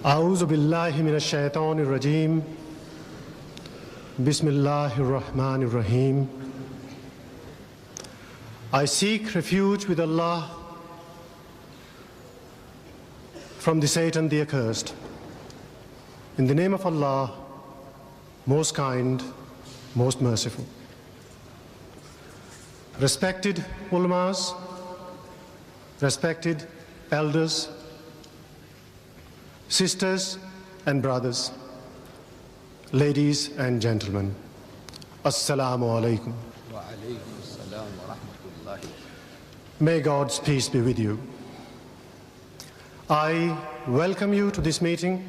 أعوذ بالله من الشيطان الرجيم بسم الله الرحمن الرحيم. I seek refuge with Allah from the Satan the accursed. In the name of Allah, most kind, most merciful. Respected ulamas, respected elders, sisters and brothers, ladies and gentlemen, Assalamu alaikum. Wa alaikum assalam wa rahmatullahi. May God's peace be with you. I welcome you to this meeting.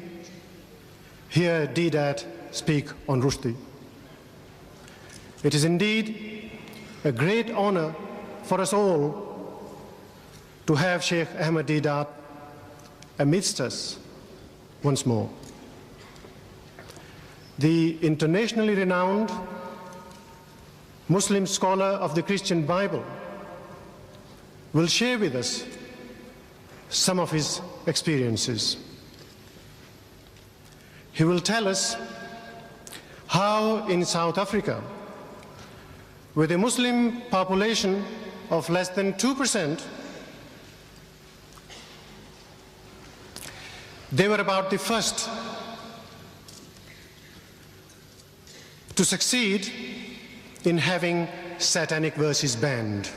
Hear Deedat speak on Rushdie. It is indeed a great honor for us all to have Sheikh Ahmed Deedat amidst us once more. The internationally renowned Muslim scholar of the Christian Bible will share with us some of his experiences. He will tell us how in South Africa, with a Muslim population of less than 2%, they were about the first to succeed in having satanic verses banned,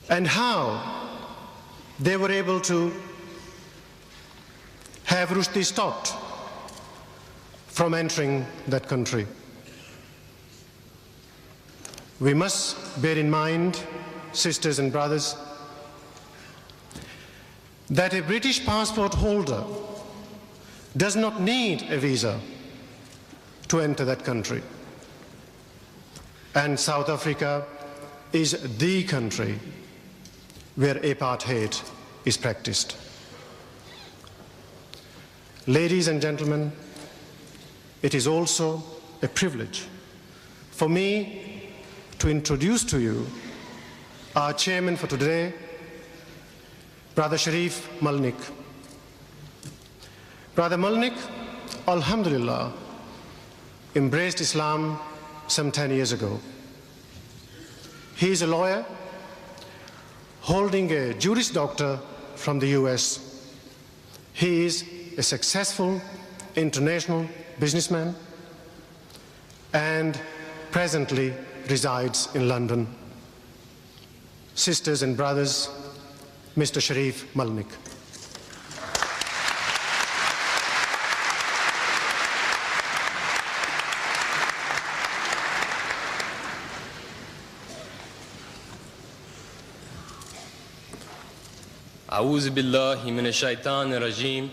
and how they were able to have Rushdie stopped from entering that country. We must bear in mind, sisters and brothers, that a British passport holder does not need a visa to enter that country. And South Africa is the country where apartheid is practiced. Ladies and gentlemen, it is also a privilege for me to introduce to you our chairman for today, Brother Sharif Malnik. Brother Malnik, alhamdulillah, embraced Islam some 10 years ago. He is a lawyer holding a Juris Doctor from the US. He is a successful international businessman and presently resides in London. Sisters and brothers, Mr. Sharif Malnik. أعوذ بالله من الشيطان الرجيم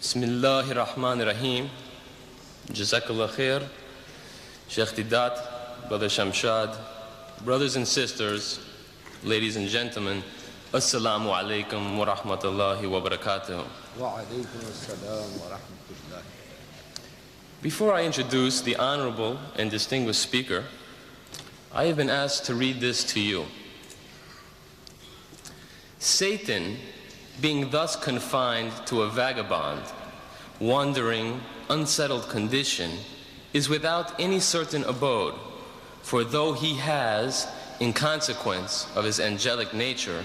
بسم الله الرحمن الرحيم. Jazakallah khair. Sheikh Deedat, Brother Shamshad, brothers and sisters, ladies and gentlemen, Assalamu alaikum wa rahmatullahi wa barakatuh. Wa alaikum assalam wa rahmatullahi. Before I introduce the honorable and distinguished speaker, I have been asked to read this to you. Satan, being thus confined to a vagabond, wandering, unsettled condition, is without any certain abode, for though he has, in consequence of his angelic nature,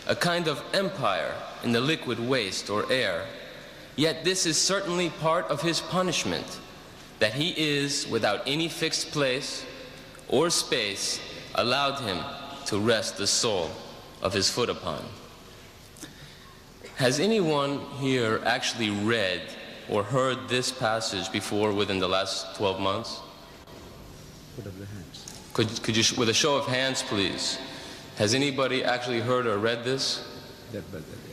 a kind of empire in the liquid waste or air, yet this is certainly part of his punishment, that he is without any fixed place or space allowed him to rest the sole of his foot upon. Has anyone here actually read or heard this passage before within the last 12 months? Put up the hands. Could you, with a show of hands, please, has anybody actually heard or read this?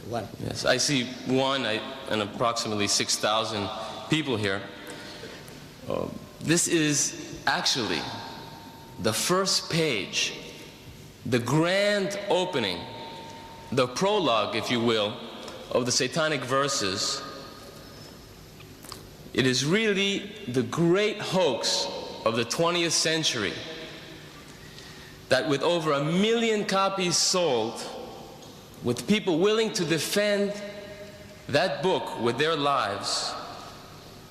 One. Yes, I see one and approximately 6,000 people here. This is actually the first page, the grand opening, the prologue, if you will, of the satanic verses. It is really the great hoax of the 20th century that with over 1 million copies sold, with people willing to defend that book with their lives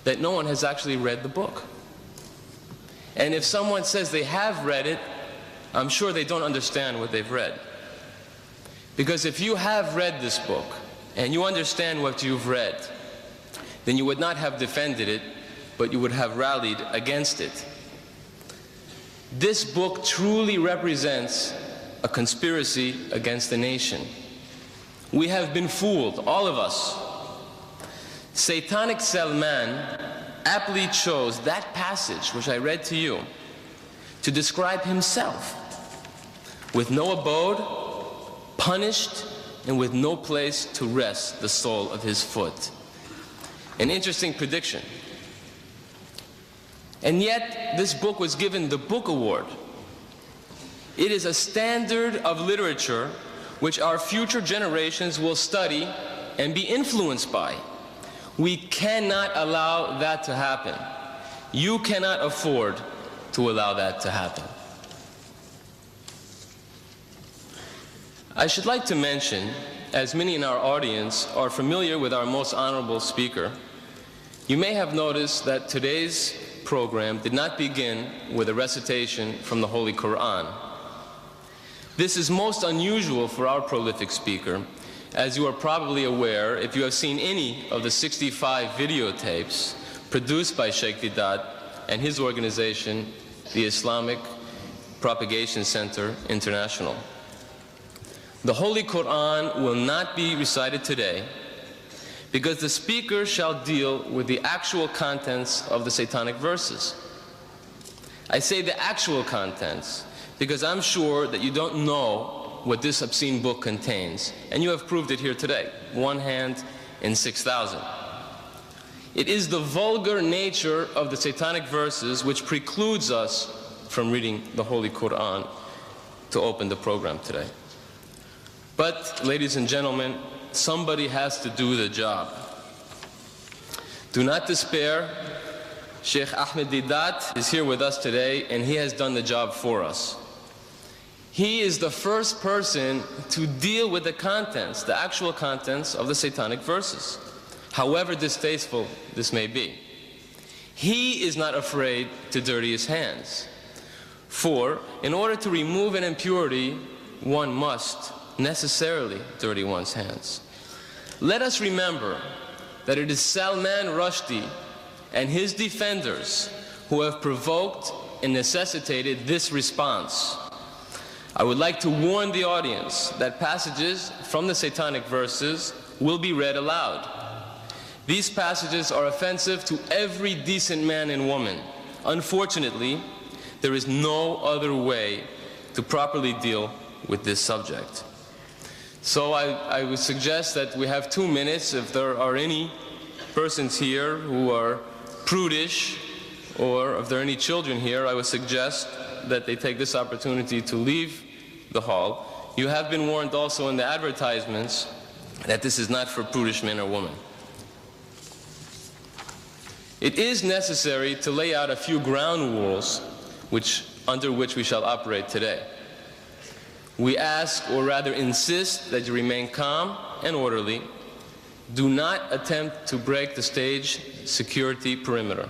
that no one has actually read the book. And if someone says they have read it, I'm sure they don't understand what they've read. Because if you have read this book and you understand what you've read, then you would not have defended it, but you would have rallied against it. This book truly represents a conspiracy against the nation. We have been fooled, all of us. Satanic Salman aptly chose that passage, which I read to you, to describe himself with no abode, punished, and with no place to rest the sole of his foot. An interesting prediction. And yet, this book was given the Book Award. It is a standard of literature which our future generations will study and be influenced by. We cannot allow that to happen. You cannot afford to allow that to happen. I should like to mention, as many in our audience are familiar with our most honorable speaker, you may have noticed that today's program did not begin with a recitation from the Holy Quran. This is most unusual for our prolific speaker, as you are probably aware if you have seen any of the 65 videotapes produced by Sheikh Deedat and his organization, the Islamic Propagation Center International. The Holy Quran will not be recited today because the speaker shall deal with the actual contents of the satanic verses. I say the actual contents because I'm sure that you don't know what this obscene book contains, and you have proved it here today, one hand in 6,000. It is the vulgar nature of the satanic verses which precludes us from reading the Holy Quran to open the program today. But, ladies and gentlemen, somebody has to do the job. Do not despair. Sheikh Ahmed Deedat is here with us today, and he has done the job for us. He is the first person to deal with the contents, the actual contents of the satanic verses, however distasteful this may be. He is not afraid to dirty his hands. For, in order to remove an impurity, one must necessarily dirty one's hands. Let us remember that it is Salman Rushdie and his defenders who have provoked and necessitated this response. I would like to warn the audience that passages from the satanic verses will be read aloud. These passages are offensive to every decent man and woman. Unfortunately, there is no other way to properly deal with this subject. So I would suggest that we have 2 minutes. If there are any persons here who are prudish, or if there are any children here, I would suggest that they take this opportunity to leave the hall. You have been warned also in the advertisements that this is not for prudish men or women. It is necessary to lay out a few ground rules under which we shall operate today. We ask, or rather insist, that you remain calm and orderly. Do not attempt to break the stage security perimeter.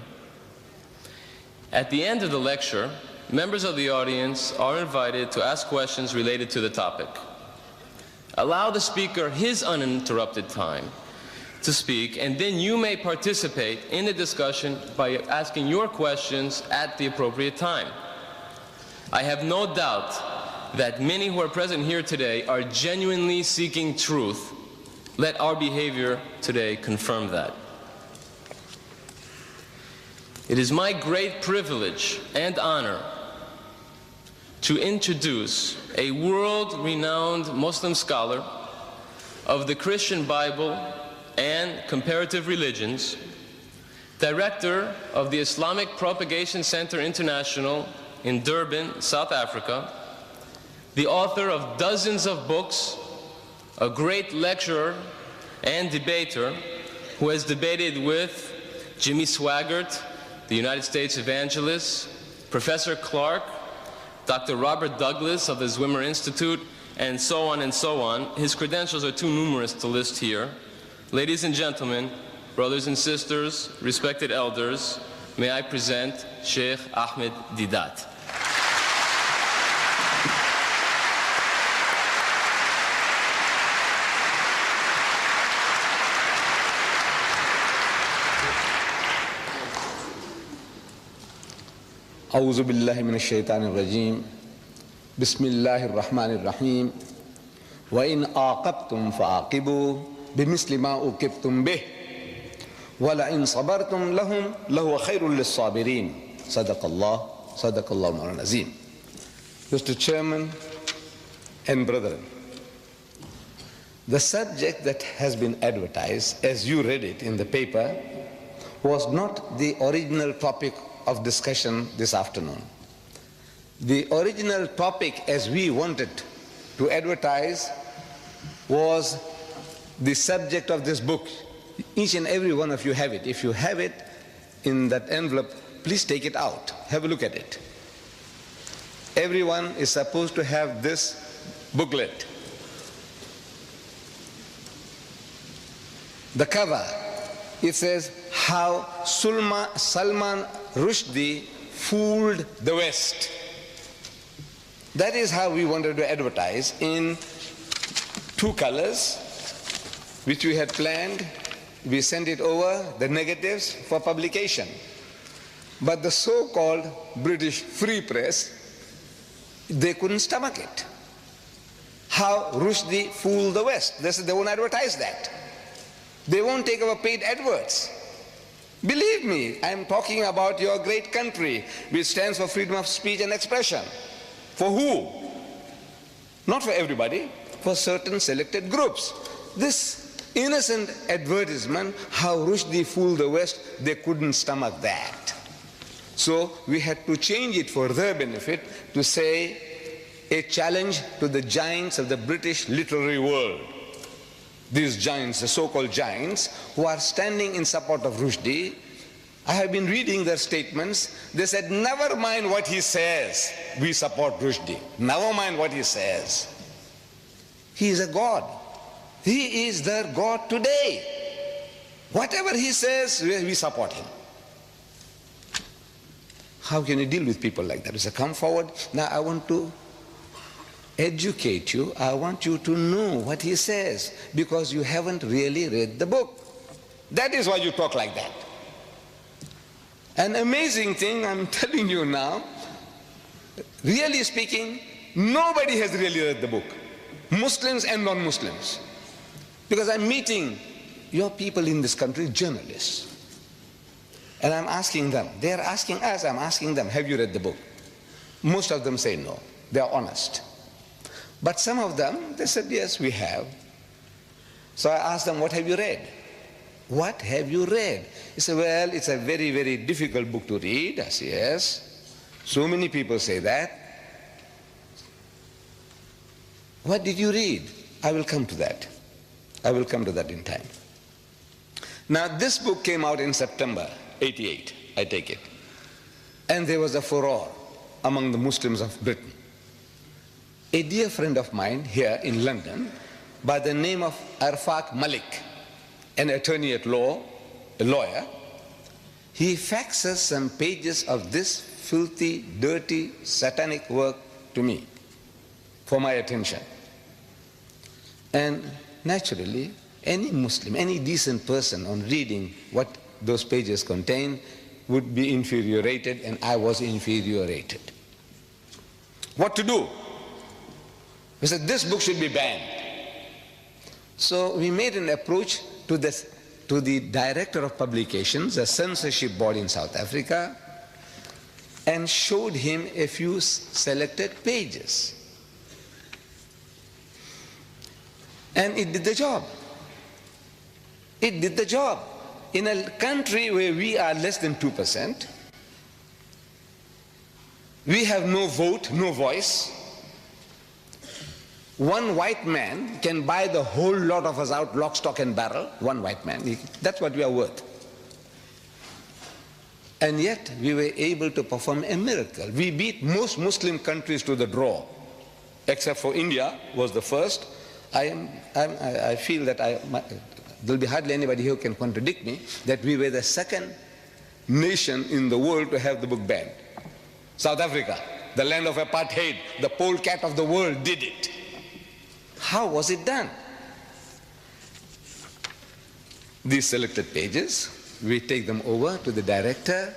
At the end of the lecture, members of the audience are invited to ask questions related to the topic. Allow the speaker his uninterrupted time to speak, and then you may participate in the discussion by asking your questions at the appropriate time. I have no doubt that many who are present here today are genuinely seeking truth. Let our behavior today confirm that. It is my great privilege and honor to introduce a world-renowned Muslim scholar of the Christian Bible and comparative religions, director of the Islamic Propagation Center International in Durban, South Africa, the author of dozens of books, a great lecturer and debater who has debated with Jimmy Swaggart, the United States evangelist, Professor Clark, Dr. Robert Douglas of the Zwimmer Institute, and so on and so on. His credentials are too numerous to list here. Ladies and gentlemen, brothers and sisters, respected elders, may I present Sheikh Ahmed Deedat. أعوذ بالله من الشيطان الرجيم بسم الله الرحمن الرحيم وإن عاقبتم فعاقبوا بمثل ما عوقبتم به ولئن صبرتم لهو خير للصابرين صدق الله مولانا العظيم. Mr. Chairman and brethren, the subject that has been advertised, as you read it in the paper, was not the original topic of discussion this afternoon. The original topic, as we wanted to advertise, was the subject of this book. Each and every one of you have it. If you have it in that envelope, please take it out. Have a look at it. Everyone is supposed to have this booklet. The cover, it says, How Salman Rushdie fooled the West. That is how we wanted to advertise, in two colors, which we had planned. We sent it over, the negatives, for publication. But the so-called British Free Press, they couldn't stomach it. How Rushdie fooled the West. They said they won't advertise that. They won't take our paid adverts. Believe me, I am talking about your great country, which stands for freedom of speech and expression. For who? Not for everybody, for certain selected groups. This innocent advertisement, how Rushdie fooled the West, they couldn't stomach that. So we had to change it for their benefit to say, a challenge to the giants of the British literary world. These giants, the so-called giants, who are standing in support of Rushdie, I have been reading their statements. They said, never mind what he says, we support Rushdie. Never mind what he says. He is a god. He is their god today. Whatever he says, we support him. How can you deal with people like that? You say, come forward. Now I want to educate you. I want you to know what he says, because you haven't really read the book. That is why you talk like that. An amazing thing, I'm telling you now, really speaking, nobody has really read the book. Muslims and non-Muslims. Because I'm meeting your people in this country, journalists. And I'm asking them, they're asking us, I'm asking them, have you read the book? Most of them say no. They're honest. But some of them, they said, yes, we have. So I asked them, what have you read? What have you read? He said, well, it's a very, very difficult book to read. I said, yes. So many people say that. What did you read? I will come to that. I will come to that in time. Now, this book came out in September 88, I take it. And there was a furore among the Muslims of Britain. A dear friend of mine here in London, by the name of Arfaq Malik, an attorney at law, a lawyer, he faxes some pages of this filthy, dirty, satanic work to me for my attention. And naturally, any Muslim, any decent person on reading what those pages contain would be infuriated, and I was infuriated. What to do? We said, this book should be banned. So we made an approach to the director of publications, a censorship board in South Africa, and showed him a few selected pages. And it did the job. It did the job. In a country where we are less than 2%, we have no vote, no voice. One white man can buy the whole lot of us out, lock, stock and barrel. One white man. That's what we are worth. And yet we were able to perform a miracle. We beat most Muslim countries to the draw, except for India was the first. I feel that there'll be hardly anybody who can contradict me, that we were the second nation in the world to have the book banned. South Africa, the land of apartheid, the polecat of the world, did it. How was it done? These selected pages, we take them over to the director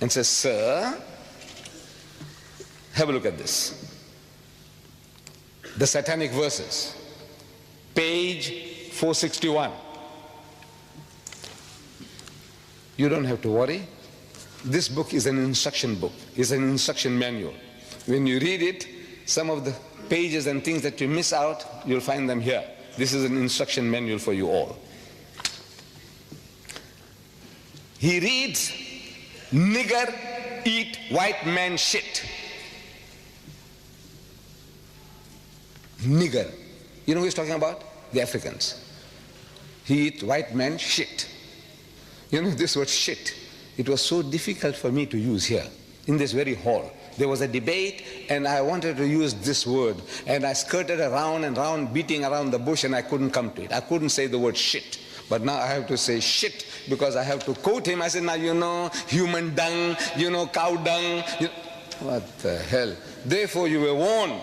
and say, sir, have a look at this. The Satanic Verses, page 461. You don't have to worry. This book is an instruction book, it's an instruction manual. When you read it, some of the pages and things that you miss out, you'll find them here. This is an instruction manual for you all. He reads, nigger eat white man shit. Nigger. You know who he's talking about? The Africans. He eat white man shit. You know this word shit. It was so difficult for me to use here, in this very hall. There was a debate and I wanted to use this word and I skirted around and around, beating around the bush, and I couldn't come to it. I couldn't say the word shit. But now I have to say shit because I have to quote him. I said, now you know, human dung, you know, cow dung. What the hell? Therefore you were warned.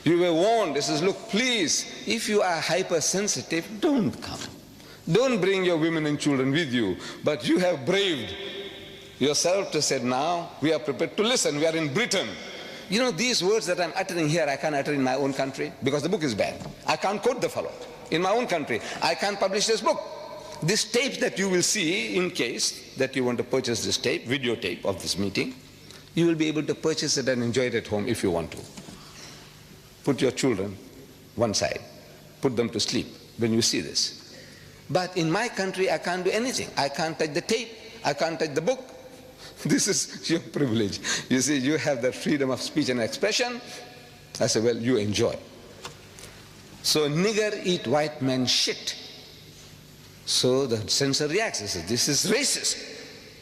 You were warned. He says, look, please, if you are hypersensitive, don't come. Don't bring your women and children with you. But you have braved yourself to say, now we are prepared to listen. We are in Britain. You know, these words that I'm uttering here, I can't utter in my own country because the book is banned. I can't quote the fellow. In my own country, I can't publish this book. This tape that you will see, in case that you want to purchase this tape, videotape of this meeting, you will be able to purchase it and enjoy it at home if you want to. Put your children one side. Put them to sleep when you see this. But in my country, I can't do anything. I can't touch the tape. I can't touch the book. This is your privilege. You see, you have that freedom of speech and expression. I say, well, you enjoy. So nigger eat white man shit. So the censor reacts. He says, this is racist.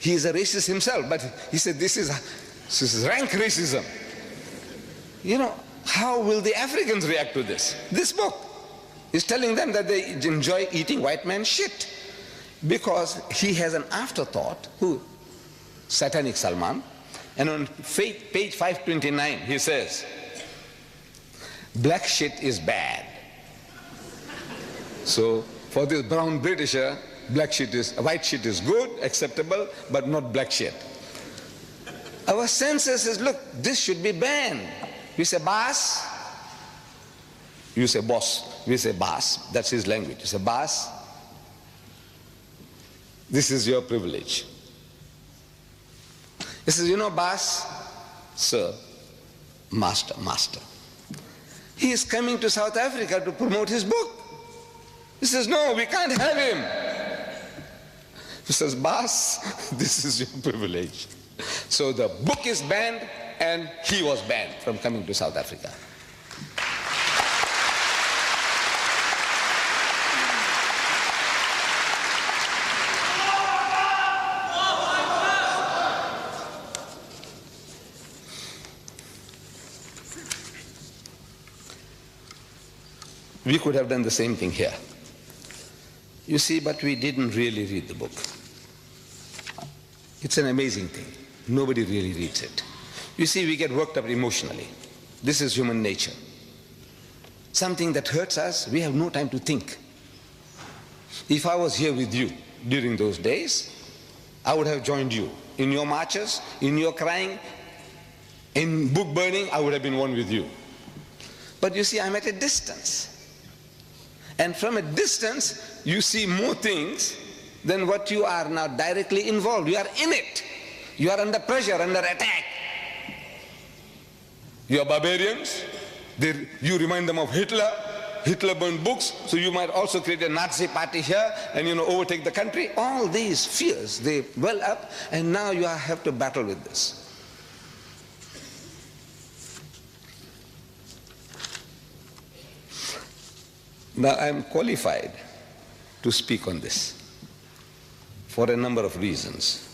He is a racist himself, but he said, this is rank racism. You know, how will the Africans react to this? This book is telling them that they enjoy eating white man shit. Because he has an afterthought, who? Satanic Salman. And on page 529 he says, black shit is bad. So for this brown Britisher, white shit is good, acceptable, but not black shit. Our censor says, look, this should be banned. We say boss, you say boss, we say boss, that's his language. You say boss, this is your privilege. He says, you know, boss, sir, master, master. He is coming to South Africa to promote his book. He says, no, we can't have him. He says, boss, this is your privilege. So the book is banned and he was banned from coming to South Africa. We could have done the same thing here. You see, but we didn't really read the book. It's an amazing thing. Nobody really reads it. You see, we get worked up emotionally. This is human nature. Something that hurts us, we have no time to think. If I was here with you during those days, I would have joined you. In your marches, in your crying, in book burning, I would have been one with you. But you see, I'm at a distance. And from a distance, you see more things than what you are now directly involved. You are in it. You are under pressure, under attack. You are barbarians. You remind them of Hitler. Hitler burned books, so you might also create a Nazi party here and, you know, overtake the country. All these fears, they well up, and now you have to battle with this. Now I am qualified to speak on this for a number of reasons.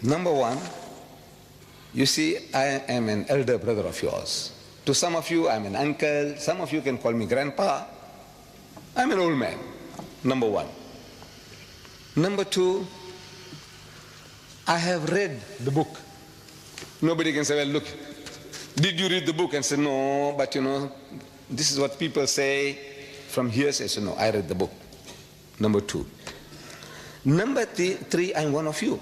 Number one, you see, I am an elder brother of yours. To some of you, I'm an uncle. Some of you can call me grandpa. I'm an old man. number one. Number two, I have read the book. Nobody can say, well, look, did you read the book? And say, no, but this is what people say from hearsay. So no, I read the book. Number two. Number three, I'm one of you.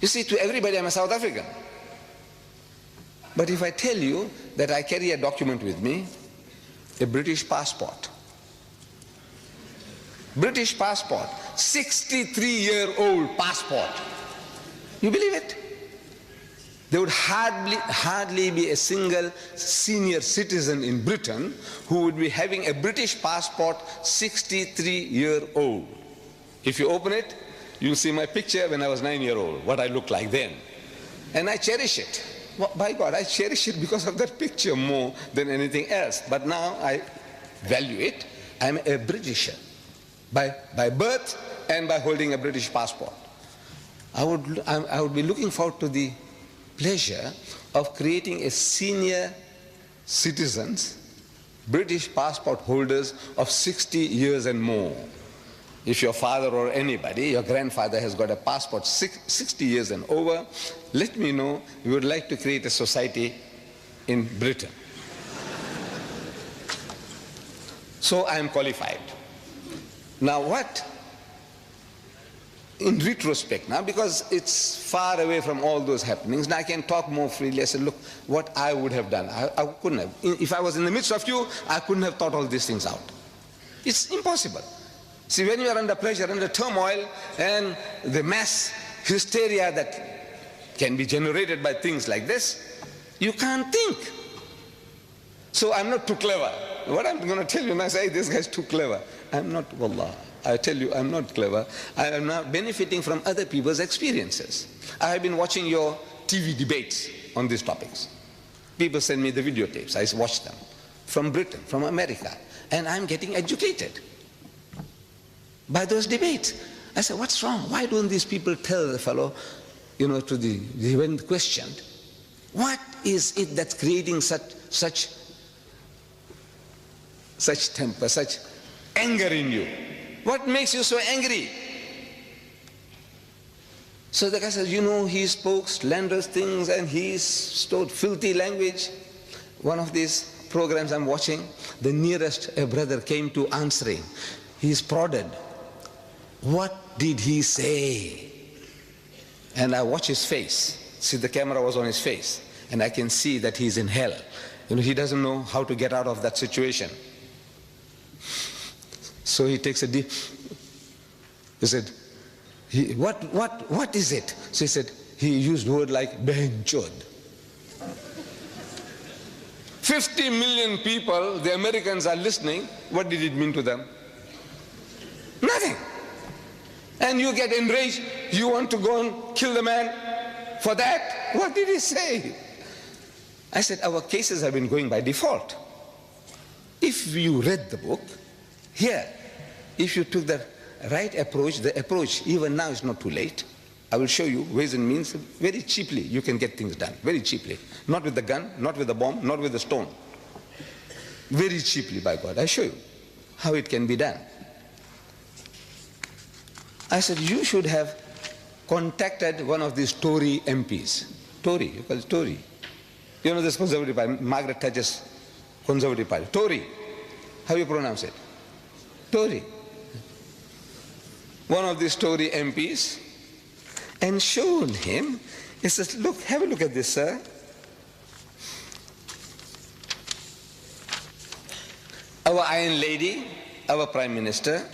You see, to everybody, I'm a South African. But if I tell you that I carry a document with me, a British passport, 63-year-old passport, you believe it? There would hardly be a single senior citizen in Britain who would be having a British passport 63-year-old. If you open it, you'll see my picture when I was 9-year-old, what I looked like then. And I cherish it. Well, by God, I cherish it because of that picture more than anything else. But now I value it. I'm a Britisher by birth and by holding a British passport. I would be looking forward to the pleasure of creating a senior citizens, British passport holders of 60 years and more. If your father or anybody, your grandfather has got a passport 60 years and over, let me know. We would like to create a society in Britain. So I am qualified. Now what? In retrospect now, because it's far away from all those happenings, now I can talk more freely. I said, look, what I would have done, I couldn't have. If I was in the midst of you, I couldn't have thought all these things out. It's impossible. See, when you are under pressure, under turmoil, and the mass hysteria that can be generated by things like this, you can't think. So I'm not too clever. What I'm going to tell you now, say, this guy's too clever. I'm not, wallah. I tell you, I'm not clever. I am now benefiting from other people's experiences. I have been watching your TV debates on these topics. People send me the videotapes. I watch them. From Britain, from America. And I'm getting educated by those debates. I said, what's wrong? Why don't these people tell the fellow, when questioned, what is it that's creating such temper, such anger in you? What makes you so angry? So the guy says, he spoke slanderous things and he stored filthy language. One of these programs I'm watching, the nearest a brother came to answering. He's prodded. What did he say? And I watch his face. See, the camera was on his face. And I can see that he's in hell. He doesn't know how to get out of that situation. So he takes a deep, he said, what is it? So he said, he used word like benchod. 50 million people, the Americans are listening. What did it mean to them? Nothing. And you get enraged, you want to go and kill the man for that? What did he say? I said, our cases have been going by default. If you read the book, here, if you took the right approach, the approach even now is not too late. I will show you ways and means. Very cheaply you can get things done, very cheaply. Not with the gun, not with the bomb, not with the stone. Very cheaply, by God. I show you how it can be done. I said, you should have contacted one of these Tory MPs. Tory, you call it Tory. This Conservative Party, Margaret Thatcher's Conservative Party. Tory. How you pronounce it? Tory. One of these Tory MPs, and showed him, he says, look, have a look at this, sir. Our Iron Lady, our Prime Minister,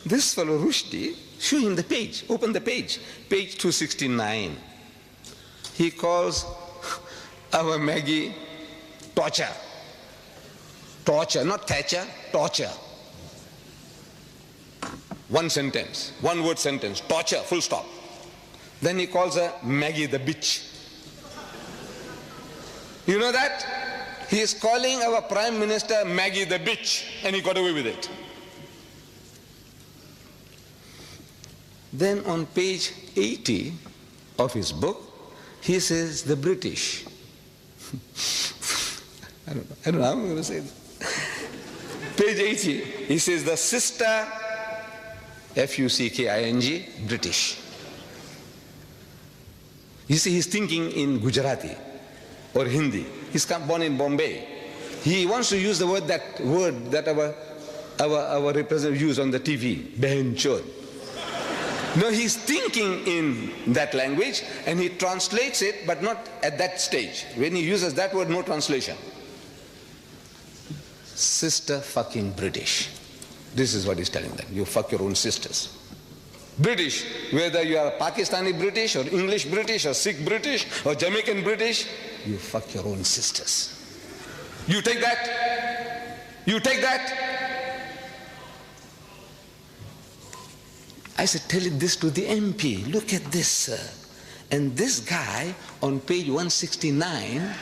this fellow Rushdie, show him the page, open the page 269. He calls our Maggie torture. Torture, not Thatcher, torture. One sentence, one word sentence, torture, full stop. Then he calls her Maggie the bitch. You know that? He is calling our Prime Minister Maggie the bitch, and he got away with it. Then on page 80 of his book, he says the British. I don't know how I'm going to say it. Page 80, he says the sister, F-U-C-K-I-N-G, British. You see, he's thinking in Gujarati or Hindi. He's born in Bombay. He wants to use the word that our representative used on the TV, Behin Chod. No, he's thinking in that language and he translates it, but not at that stage. When he uses that word, no translation. Sister fucking British. This is what he's telling them. You fuck your own sisters. British, whether you are Pakistani British or English British or Sikh British or Jamaican British, you fuck your own sisters. You take that? You take that? I said, tell this to the MP. Look at this, sir. And this guy on page 169,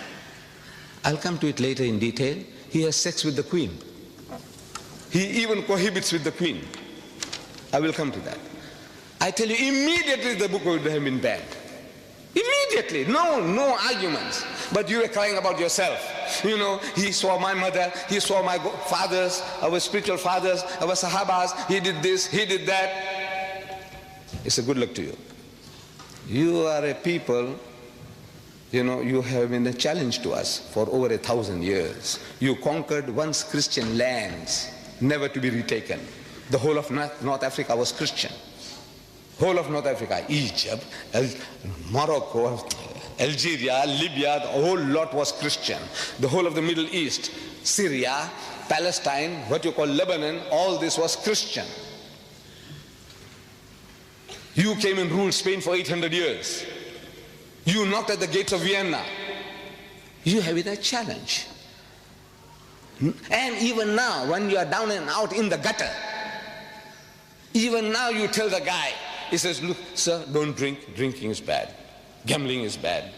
I'll come to it later in detail, he has sex with the Queen. He even cohabits with the Queen. I will come to that. I tell you, immediately the book would have been banned. Immediately. No arguments. But you were crying about yourself. You know, he saw my mother, he saw my fathers, our spiritual fathers, our Sahabas, he did this, he did that. It's a good luck to you. You are a people, you know, you have been a challenge to us for over 1,000 years. You conquered once Christian lands, never to be retaken. The whole of North Africa was Christian. Whole of North Africa, Egypt, Morocco, Algeria, Libya, the whole lot was Christian. The whole of the Middle East, Syria, Palestine, what you call Lebanon, all this was Christian. You came and ruled Spain for 800 years. You knocked at the gates of Vienna. You have it a challenge. And even now, when you are down and out in the gutter, even now you tell the guy, he says, look, sir, don't drink. Drinking is bad. Gambling is bad.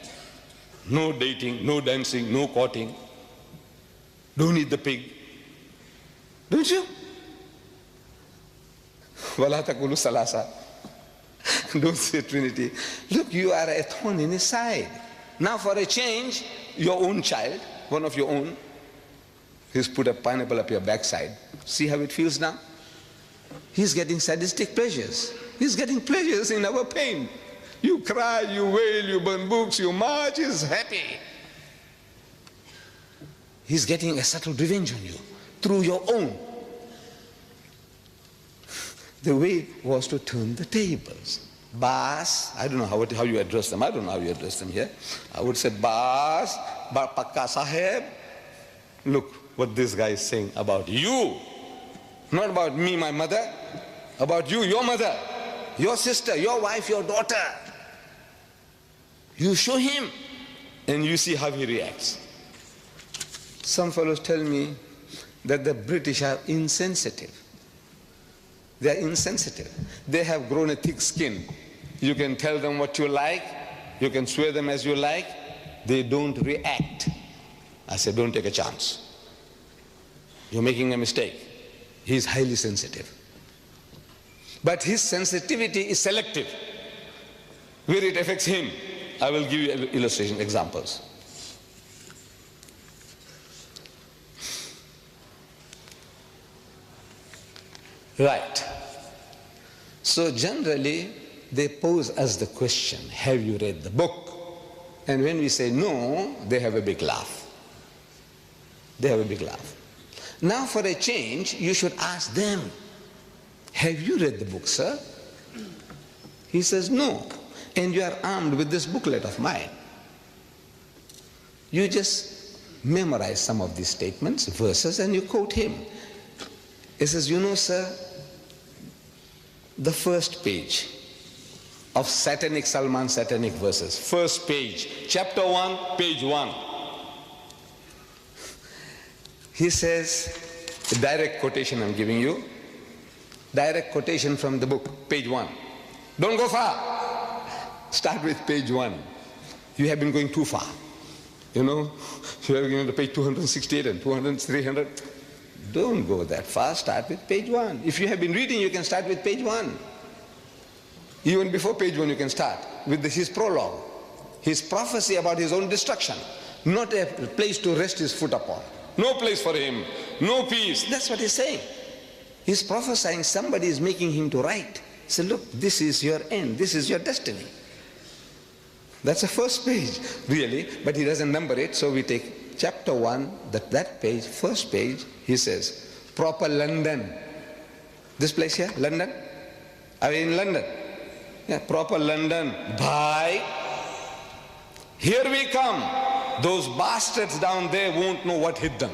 No dating, no dancing, no courting. Don't eat the pig. Don't you? Wala taqulu salasa. Don't say Trinity. Look, you are a thorn in his side. Now for a change, your own child, one of your own, he's put a pineapple up your backside. See how it feels now? He's getting sadistic pleasures. He's getting pleasures in our pain. You cry, you wail, you burn books, you march, he's happy. He's getting a subtle revenge on you through your own. The way was to turn the tables. Bas, I don't know how you address them. I don't know how you address them here. I would say, Bas, Pakka Saheb, look what this guy is saying about you. Not about me, my mother, about you, your mother, your sister, your wife, your daughter. You show him and you see how he reacts. Some fellows tell me that the British are insensitive. They are insensitive. They have grown a thick skin. You can tell them what you like, you can swear them as you like, they don't react. I said, don't take a chance. You're making a mistake. He's highly sensitive. But his sensitivity is selective. Where it affects him, I will give you illustration, examples. Right. So generally, they pose us the question, have you read the book? And when we say no, they have a big laugh. They have a big laugh. Now for a change, you should ask them, have you read the book, sir? He says, no. And you are armed with this booklet of mine. You just memorize some of these statements, verses, and you quote him. He says, you know, sir, the first page of Salman satanic verses, first page, chapter 1, page 1. He says, a direct quotation I'm giving you, direct quotation from the book, page 1. Don't go far. Start with page 1. You have been going too far. You know, you are going to page 268 and 200, 300. Don't go that far, start with page 1. If you have been reading, you can start with page 1. Even before page 1 you can start with his prologue, his prophecy about his own destruction. Not a place to rest his foot upon. No place for him no peace. That's what he's saying. He's prophesying somebody is making him to write. He said, look, this is your end, this is your destiny. That's the first page, really, but he doesn't number it, so we take chapter 1, that page, first page, he says, proper London. This place here, London? Are we in London? Yeah, proper London. Bye. Here we come. Those bastards down there won't know what hit them.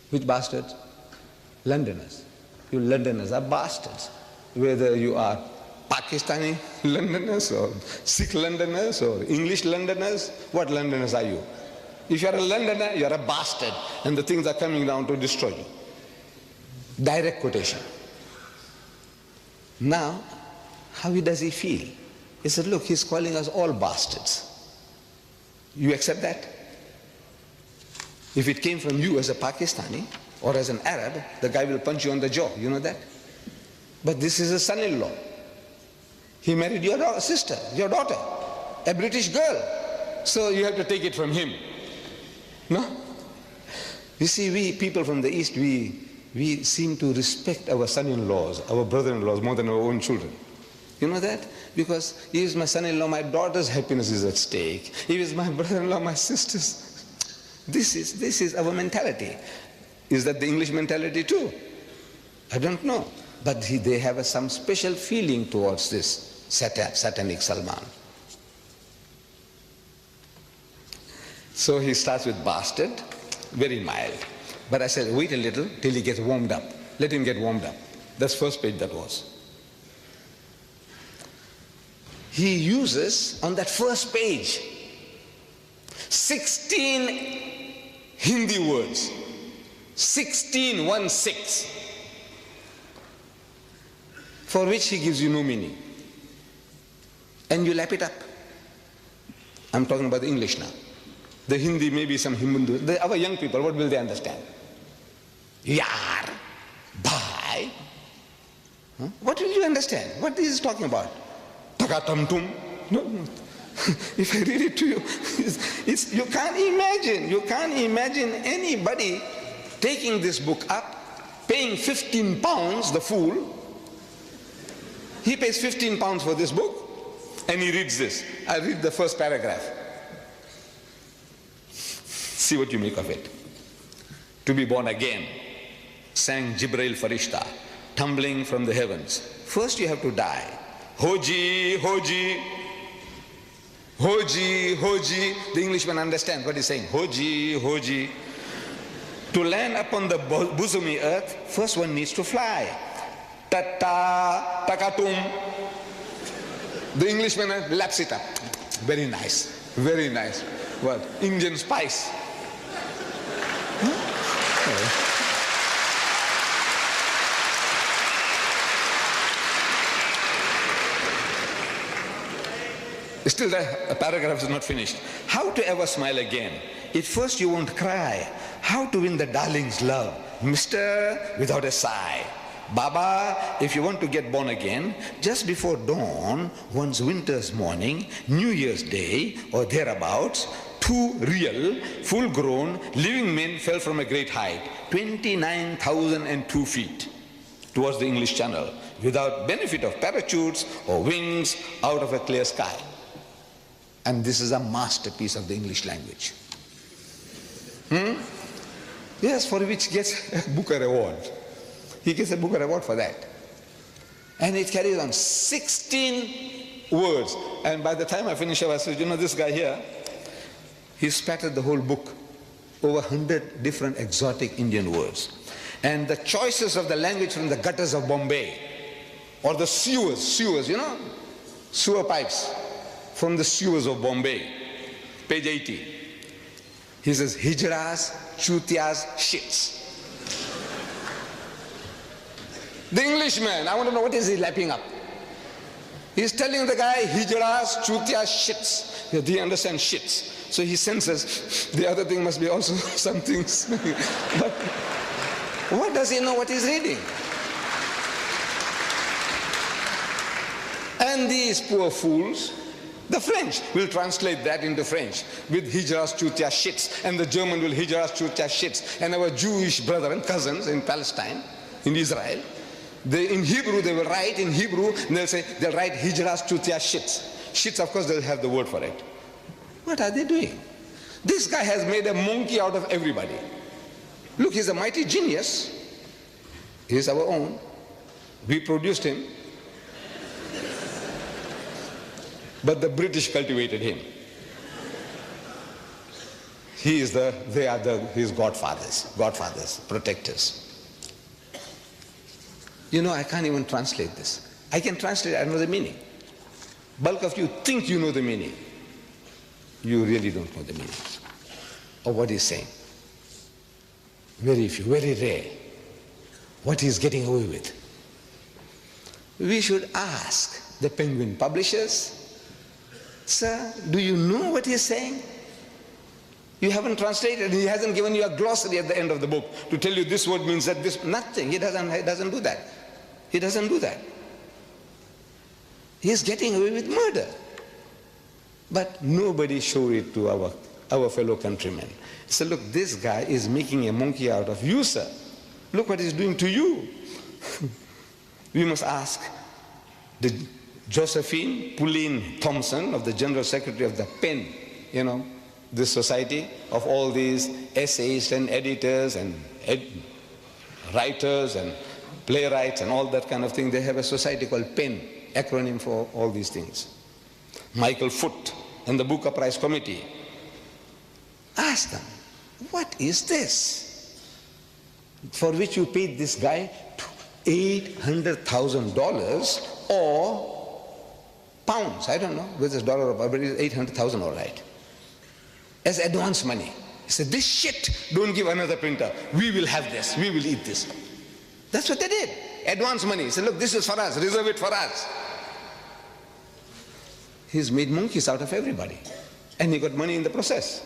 Which bastards? Londoners. You Londoners are bastards. Whether you are Pakistani Londoners or Sikh Londoners or English Londoners, what Londoners are you? If you are a Londoner, you are a bastard, and the things are coming down to destroy you. Direct quotation. Now, how does he feel? He said, look, he's calling us all bastards. You accept that? If it came from you as a Pakistani or as an Arab, the guy will punch you on the jaw, you know that? But this is a son-in-law. He married your sister, your daughter, a British girl. So you have to take it from him. No? You see, we people from the East, we seem to respect our son-in-laws, our brother-in-laws more than our own children. You know that? Because he is my son-in-law, my daughter's happiness is at stake. He is my brother-in-law, my sister's. This is our mentality. Is that the English mentality too? I don't know. But they have some special feeling towards this satanic Salman. So he starts with bastard, very mild. But I said, wait a little till he gets warmed up. Let him get warmed up. That's first page that was. He uses, on that first page, 16 Hindi words. 16, 1-6. For which he gives you no meaning. And you lap it up. I'm talking about the English now. The Hindi, maybe some Hindu. Our young people, what will they understand? Yar, bhai. Huh? What will you understand? What is he talking about? Takatamtum. No. If I read it to you, you can't imagine anybody taking this book up, paying 15 pounds, the fool. He pays 15 pounds for this book, and he reads this. I read the first paragraph. See what you make of it. To be born again, sang Jibreel Farishta, tumbling from the heavens. First you have to die. Hoji, hoji, hoji, hoji. The Englishman understands what he's saying. Hoji, hoji. To land upon the bosomy earth, first one needs to fly. Tata, takatum. The Englishman laps it up. Very nice, very nice. What? Indian spice. Still the paragraph is not finished. How to ever smile again? At first you won't cry. How to win the darling's love? Mister, without a sigh. Baba, if you want to get born again, just before dawn, one's winter's morning, New Year's Day, or thereabouts, 2 real, full-grown, living men fell from a great height, 29,002 feet, towards the English Channel, without benefit of parachutes or wings, out of a clear sky. And this is a masterpiece of the English language. Yes, for which gets a Booker Award. He gets a Booker Award for that. And it carries on 16 words. And by the time I finish up, I said, you know, this guy here, he spattered the whole book, over 100 different exotic Indian words. And the choices of the language from the gutters of Bombay, or the sewers, you know, sewer pipes from the sewers of Bombay. Page 80. He says, hijras, chutias, shits. The Englishman, I want to know what is he lapping up. He's telling the guy, hijras, chutias, shits. Do you understand shits? So he senses the other thing must be also something. But what does he know what he's reading? And these poor fools, The French will translate that into French with Hijras Chutia shits, and the German will Hijras Chutia shits. And our Jewish brother and cousins in Palestine, in Israel, in Hebrew they will write in Hebrew, and they'll write Hijras Chutia shits. Shits, of course, they'll have the word for it. What are they doing? This guy has made a monkey out of everybody. Look, he's a mighty genius. He's our own. We produced him. But the British cultivated him. They are his godfathers, protectors. You know, I can't even translate this. I can translate, I know the meaning. Bulk of you think you know the meaning. You really don't know the meaning of what he's saying. Very few, very rare. What he's getting away with. We should ask the Penguin publishers, sir, do you know what he's saying? You haven't translated, he hasn't given you a glossary at the end of the book to tell you this word means that, this, nothing. He doesn't do that. He doesn't do that. He's getting away with murder. But nobody showed it to our fellow countrymen. So look, this guy is making a monkey out of you, sir. Look what he's doing to you. We must ask the Josephine Pauline Thompson of the General Secretary of the PEN, you know, this society of all these essayists and editors and writers and playwrights and all that kind of thing. They have a society called PEN, acronym for all these things. Michael Foote and the Booker Prize Committee. Ask them, what is this for which you paid this guy $800,000 or pounds? I don't know whether it's dollar or pound, but it's 800,000 all right, as advance money. He said, this shit, don't give another printer. We will have this. We will eat this. That's what they did. Advance money. He said, look, this is for us. Reserve it for us. He's made monkeys out of everybody. And he got money in the process.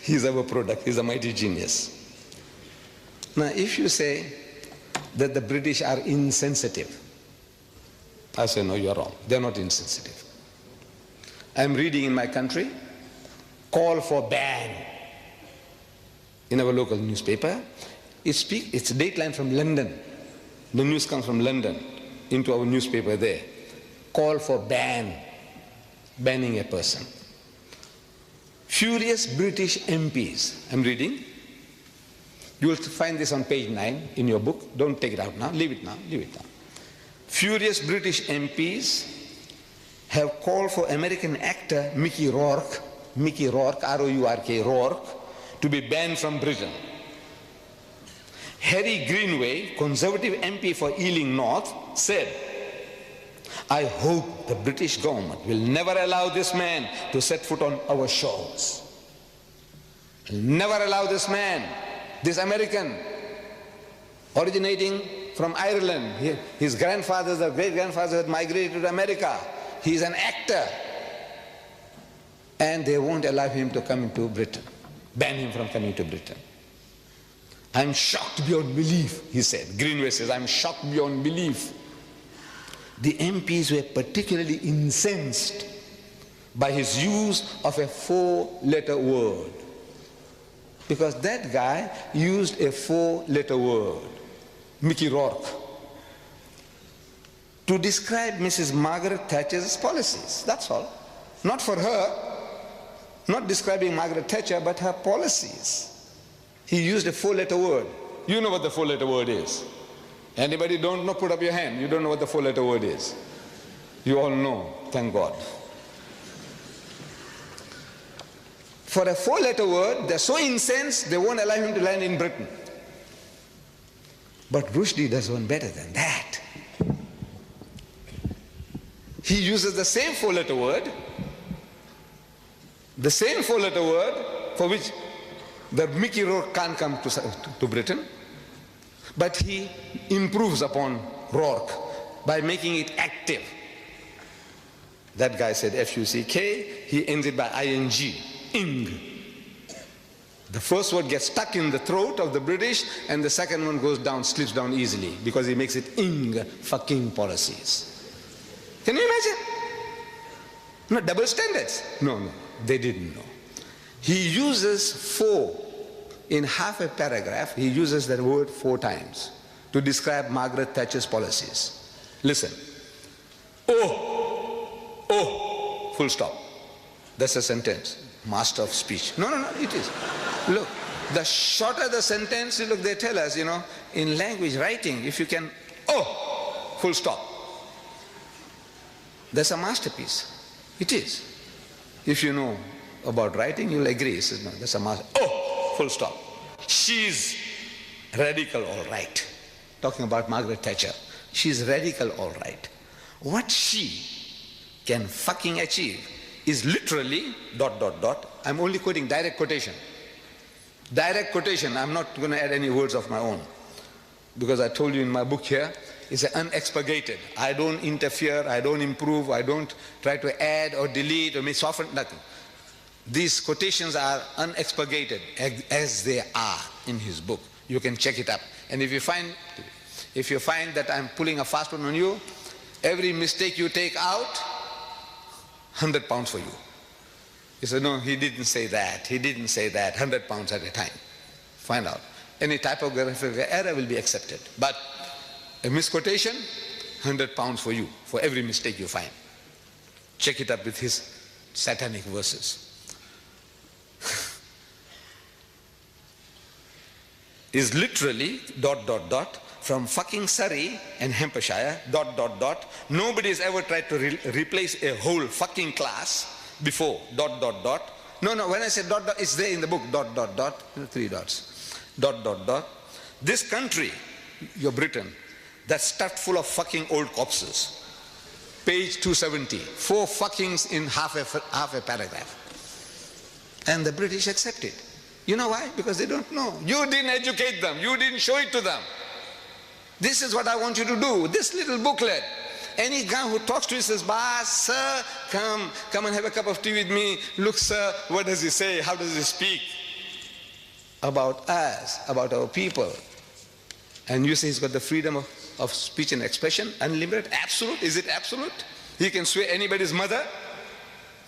He's our product. He's a mighty genius. Now, if you say that the British are insensitive, I say, no, you're wrong. They're not insensitive. I'm reading in my country, call for ban in our local newspaper. It's a dateline from London. The news comes from London into our newspaper there. Call for banning a person. Furious British MPs. I'm reading. You will find this on page 9 in your book. Don't take it out now. Leave it now. Leave it now. Furious British MPs have called for American actor Mickey Rourke, R-O-U-R-K, Rourke, to be banned from Britain. Harry Greenway, Conservative MP for Ealing North, said, I hope the British government will never allow this man to set foot on our shores. Never allow this man, this American, originating from Ireland. His grandfathers or great-grandfathers had migrated to America. He's an actor. And they won't allow him to come into Britain, ban him from coming to Britain. I'm shocked beyond belief, he said. Greenway says, I'm shocked beyond belief. The MPs were particularly incensed by his use of a 4-letter word. Because that guy used a 4-letter word, Mickey Rourke, to describe Mrs. Margaret Thatcher's policies. That's all. Not for her, not describing Margaret Thatcher, but her policies. He used a 4-letter word. You know what the 4-letter word is. Anybody don't know, put up your hand. You don't know what the 4-letter word is. You all know, thank God. For a 4-letter word, they're so incensed, they won't allow him to land in Britain. But Rushdie does one better than that. He uses the same 4-letter word, for which the Mickey Rourke can't come to Britain, but he improves upon Rourke by making it active. That guy said F-U-C-K, he ends it by I-N-G, ing. The first word gets stuck in the throat of the British, and the second one goes down, slips down easily, because he makes it ing, fucking policies. Can you imagine? No, double standards. No, they didn't know. He uses four, in half a paragraph, he uses that word 4 times to describe Margaret Thatcher's policies. Listen. Oh, full stop. That's a sentence. Master of speech. No, it is. Look, the shorter the sentence, look, they tell us, in language writing, if you can, full stop. That's a masterpiece. It is. If you know about writing, you'll agree. He says, no, that's a master. Full stop. She's radical, all right. Talking about Margaret Thatcher. She's radical, all right. What she can fucking achieve is literally ... I'm only quoting direct quotation. Direct quotation. I'm not going to add any words of my own. Because I told you in my book here, it's unexpurgated. I don't interfere, I don't improve, I don't try to add or delete or soften, nothing. These quotations are unexpurgated as they are in his book. You can check it up. And if you find that I'm pulling a fast one on you, every mistake you take out, £100 for you. He said, no, he didn't say that, 100 pounds at a time. Find out. Any typographical error will be accepted. But a misquotation, £100 for you, for every mistake you find. Check it up with his satanic verses. Is literally ... from fucking Surrey and Hampshire ... Nobody has ever tried to replace a whole fucking class before ... No, when I say ... it's there in the book ... 3 dots. ... This country, your Britain, that's stuffed full of fucking old corpses. Page 270. 4 fuckings in half a paragraph. And the British accept it. You know why? Because they don't know. You didn't educate them. You didn't show it to them. This is what I want you to do. This little booklet. Any guy who talks to you says, "Boss, sir, come and have a cup of tea with me. Look, sir, what does he say? How does he speak?" About us, about our people. And you say he's got the freedom of speech and expression, unlimited, absolute. Is it absolute? He can swear anybody's mother.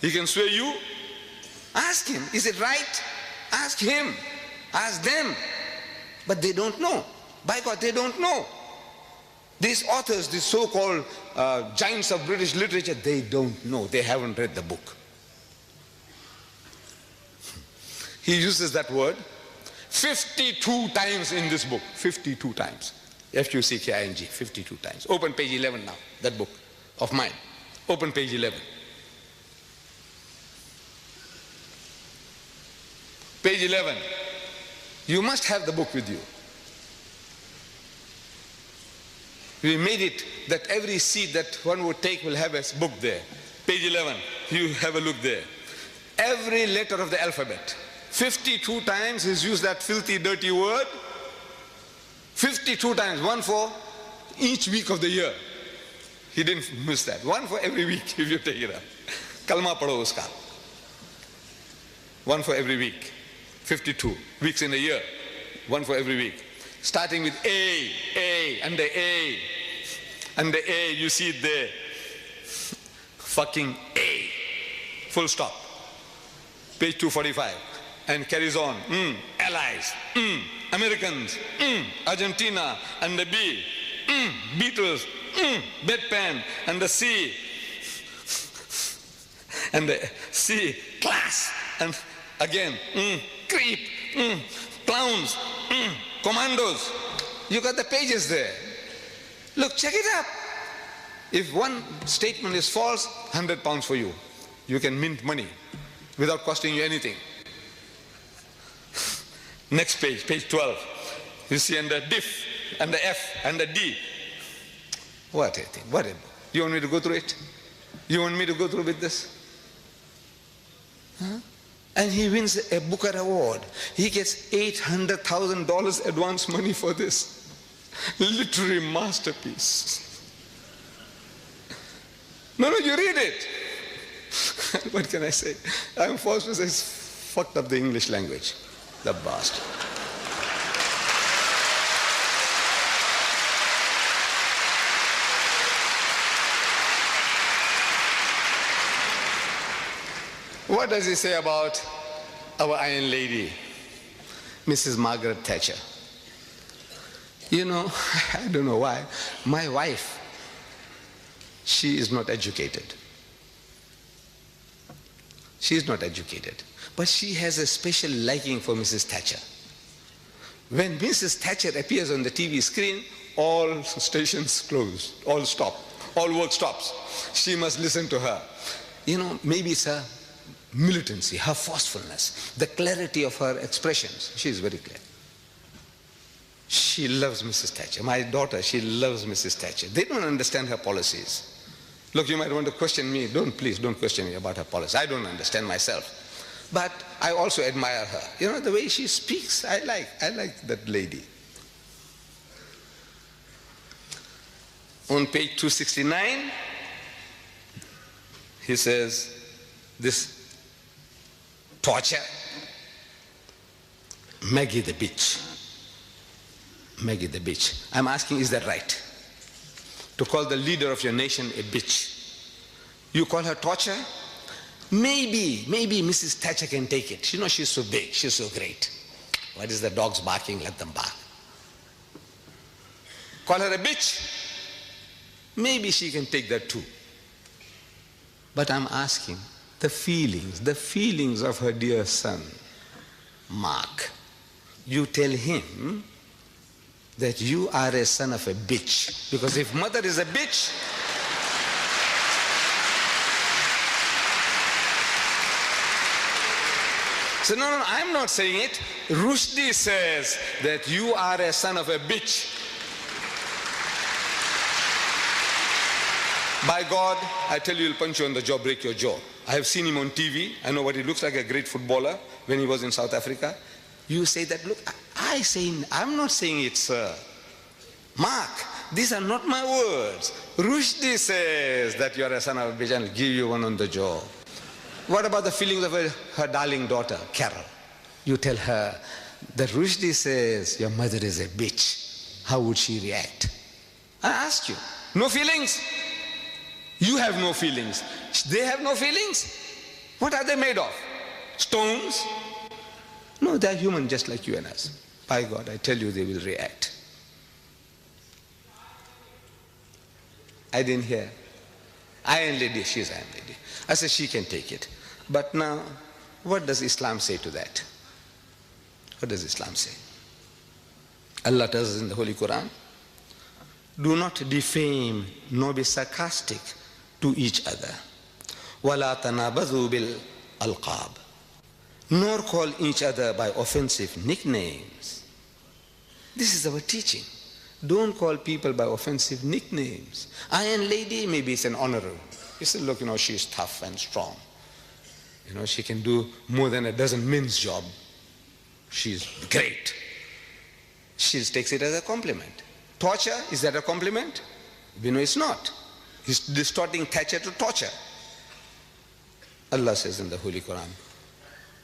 He can swear you. Ask him, is it right? Ask him. Ask them. But they don't know. By God, they don't know. These authors, these so-called giants of British literature, they don't know. They haven't read the book. He uses that word 52 times in this book. 52 times. F-U-C-K-I-N-G. 52 times. Open page 11 now. That book of mine. Open page 11. Page 11. You must have the book with you. We made it that every seat that one would take will have a book there. Page 11. You have a look there. Every letter of the alphabet. 52 times he's used that filthy, dirty word. 52 times. One for each week of the year. He didn't miss that. One for every week if you take it up. Kalma padho uska. One for every week. 52 weeks in a year. One for every week. Starting with A, and the A. And the A, you see it there. Fucking A. Full stop. Page 245. And carries on. Allies. Americans. Argentina. And the B. Beatles. Bedpan. And the C. And the C. Class. And again. Creep. Clowns. Commandos. You got the pages there. Look, check it up. If one statement is false, £100 for you. You can mint money without costing you anything. Next page, page 12. You see, and the diff, and the F, and the D. What a thing, what a book. You want me to go through it? You want me to go through with this? Huh? And he wins a Booker Award. He gets $800,000 advance money for this. Literary masterpiece. No, you read it. What can I say? I'm forced to say it's fucked up the English language. The bastard. What does he say about our Iron Lady, Mrs. Margaret Thatcher? You know, I don't know why. My wife, she is not educated. She is not educated. But she has a special liking for Mrs. Thatcher. When Mrs. Thatcher appears on the TV screen, all stations close, all stop, all work stops. She must listen to her. You know, maybe it's her militancy, her forcefulness, the clarity of her expressions. She is very clear. She loves Mrs. Thatcher. My daughter, she loves Mrs. Thatcher. They don't understand her policies. Look, you might want to question me. Please don't question me about her policy. I don't understand myself. But I also admire her. You know, the way she speaks, I like that lady. On page 269, he says, this torture, Maggie the bitch. Maggie the bitch. I'm asking, is that right? To call the leader of your nation a bitch. You call her torture? Maybe Mrs. Thatcher can take it. You know, she's so big, she's so great. What is the dogs barking? Let them bark. Call her a bitch? Maybe she can take that too. But I'm asking, the feelings of her dear son, Mark. You tell him that you are a son of a bitch. Because if mother is a bitch, so no, I'm not saying it. Rushdie says that you are a son of a bitch. By God, I tell you, he'll punch you on the jaw, break your jaw. I have seen him on TV. I know what he looks like, a great footballer when he was in South Africa. You say that, look, I'm not saying it, sir. Mark, these are not my words. Rushdie says that you are a son of a bitch and I'll give you one on the jaw. What about the feelings of her darling daughter, Carol? You tell her that Rushdie says your mother is a bitch. How would she react? I ask you. No feelings? You have no feelings. They have no feelings? What are they made of? Stones? No, they're human just like you and us. By God, I tell you, they will react. I didn't hear. Iron Lady, she's Iron Lady. I said she can take it. But now, what does Islam say to that? What does Islam say? Allah tells us in the Holy Quran, do not defame nor be sarcastic to each other. وَلَا تَنَابَذُوا بِالْأَلْقَابِ. Nor call each other by offensive nicknames. This is our teaching. Don't call people by offensive nicknames. Iron Lady, maybe it's an honorable. You say, look, you know, she's tough and strong. You know, she can do more than a dozen men's job. She's great. She takes it as a compliment. Torture, is that a compliment? We know it's not. He's distorting Thatcher to torture. Allah says in the Holy Quran,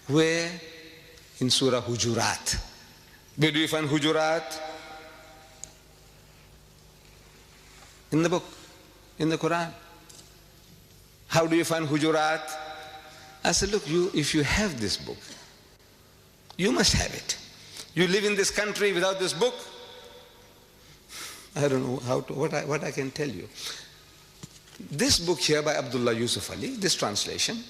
where? In Surah Hujurat. Where do you find Hujurat? In the book, in the Quran. How do you find Hujurat? I said, look, if you have this book, you must have it. You live in this country without this book? I don't know what I can tell you. This book here by Abdullah Yusuf Ali, this translation,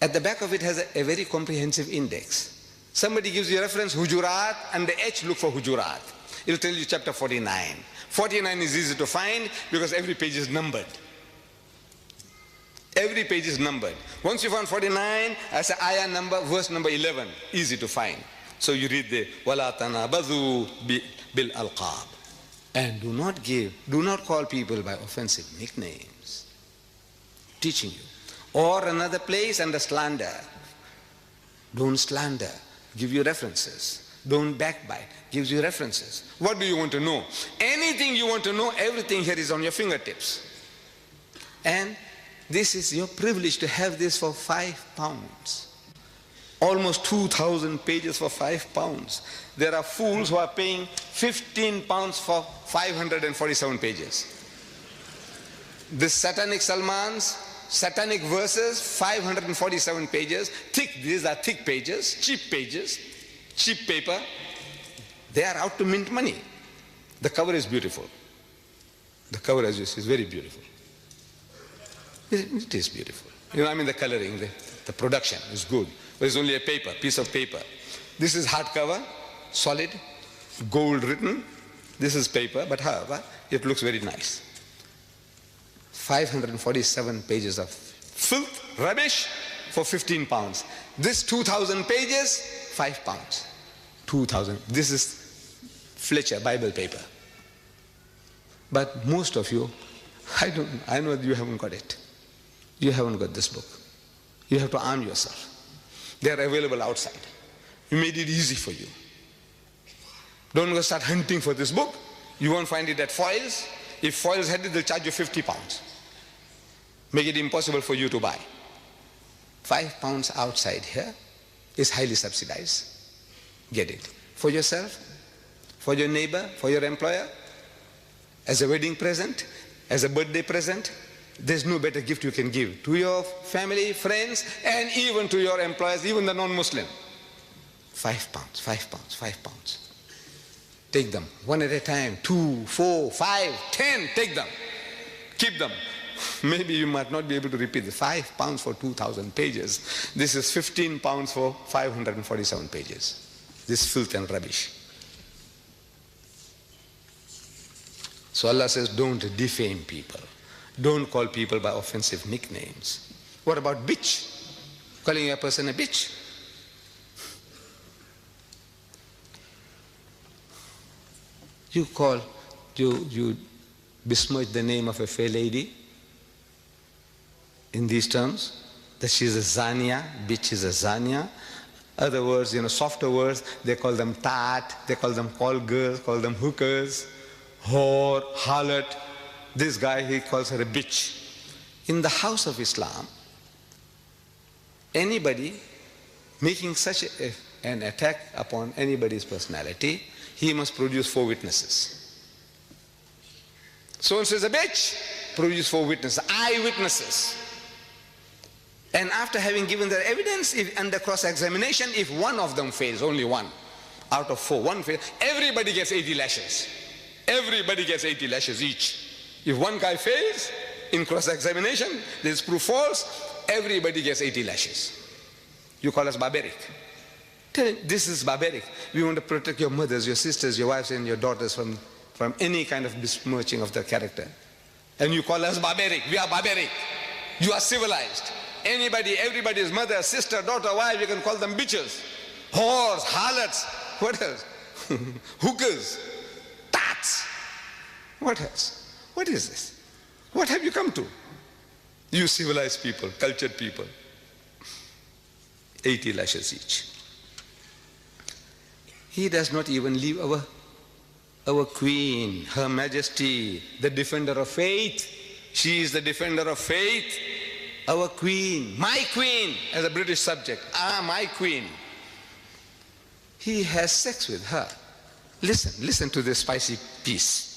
at the back of it has a very comprehensive index. Somebody gives you a reference, Hujurat, and the H, look for Hujurat. It'll tell you chapter 49. 49 is easy to find because every page is numbered. Every page is numbered. Once you find 49, as an ayah number, verse number 11, easy to find. So you read the وَلَا تَنَابَذُوا بِالْأَلْقَابِ. And do not call people by offensive nicknames. Teaching you. Or another place under slander. Don't slander. Give you references. Don't backbite. Gives you references. What do you want to know? Anything you want to know, everything here is on your fingertips. And this is your privilege to have this for £5. Almost 2,000 pages for £5. There are fools who are paying £15 for 547 pages. This satanic Salmans, satanic verses, 547 pages, thick, these are thick pages, cheap paper. They are out to mint money. The cover is beautiful. The cover, as you see, is very beautiful. It is beautiful. You know, I mean the coloring, the production is good. But it's only a piece of paper. This is hardcover, solid, gold written. This is paper, but however, it looks very nice. 547 pages of filth, rubbish for 15 pounds. This 2,000 pages, 5 pounds. 2,000. This is Fletcher Bible paper. But most of you, I know you haven't got it. You haven't got this book. You have to arm yourself. They are available outside. We made it easy for you. Don't go start hunting for this book. You won't find it at Foyles. If Foyles had it, they'll charge you 50 pounds. Make it impossible for you to buy. 5 pounds outside here is highly subsidized. Get it. For yourself, for your neighbor, for your employer, as a wedding present, as a birthday present. There's no better gift you can give to your family, friends, and even to your employers, even the non-Muslim. 5 pounds, 5 pounds, 5 pounds. Take them one at a time, 2, 4, 5, 10, take them. Keep them. Maybe you might not be able to repeat the 5 pounds for 2,000 pages. This is 15 pounds for 547 pages. This filth and rubbish. So Allah says, don't defame people. Don't call people by offensive nicknames. What about bitch? Calling a person a bitch? You besmirch the name of a fair lady in these terms, that she's a zania, bitch is a zania. Other words, softer words, they call them tat, they call them call girls, call them hookers, whore, harlot. This guy, he calls her a bitch. In the house of Islam, anybody making such an attack upon anybody's personality, he must produce 4 witnesses. So-and-so is a bitch, produce 4 witnesses, eyewitnesses. And after having given their evidence, if under cross-examination, if one of them fails, only one out of 4, one fails, everybody gets 80 lashes. Everybody gets 80 lashes each. If one guy fails in cross-examination, this is proof false, everybody gets 80 lashes. You call us barbaric. Tell him, this is barbaric. We want to protect your mothers, your sisters, your wives, and your daughters from any kind of besmirching of their character. And you call us barbaric. We are barbaric. You are civilized. Everybody's mother, sister, daughter, wife, you can call them bitches, whores, harlots. What else? Hookers, tats. What else? What is this? What have you come to? You civilized people, cultured people. 80 lashes each. He does not even leave our queen, Her Majesty, the defender of faith. She is the defender of faith. Our queen, my queen, as a British subject. My queen. He has sex with her. Listen to this spicy piece.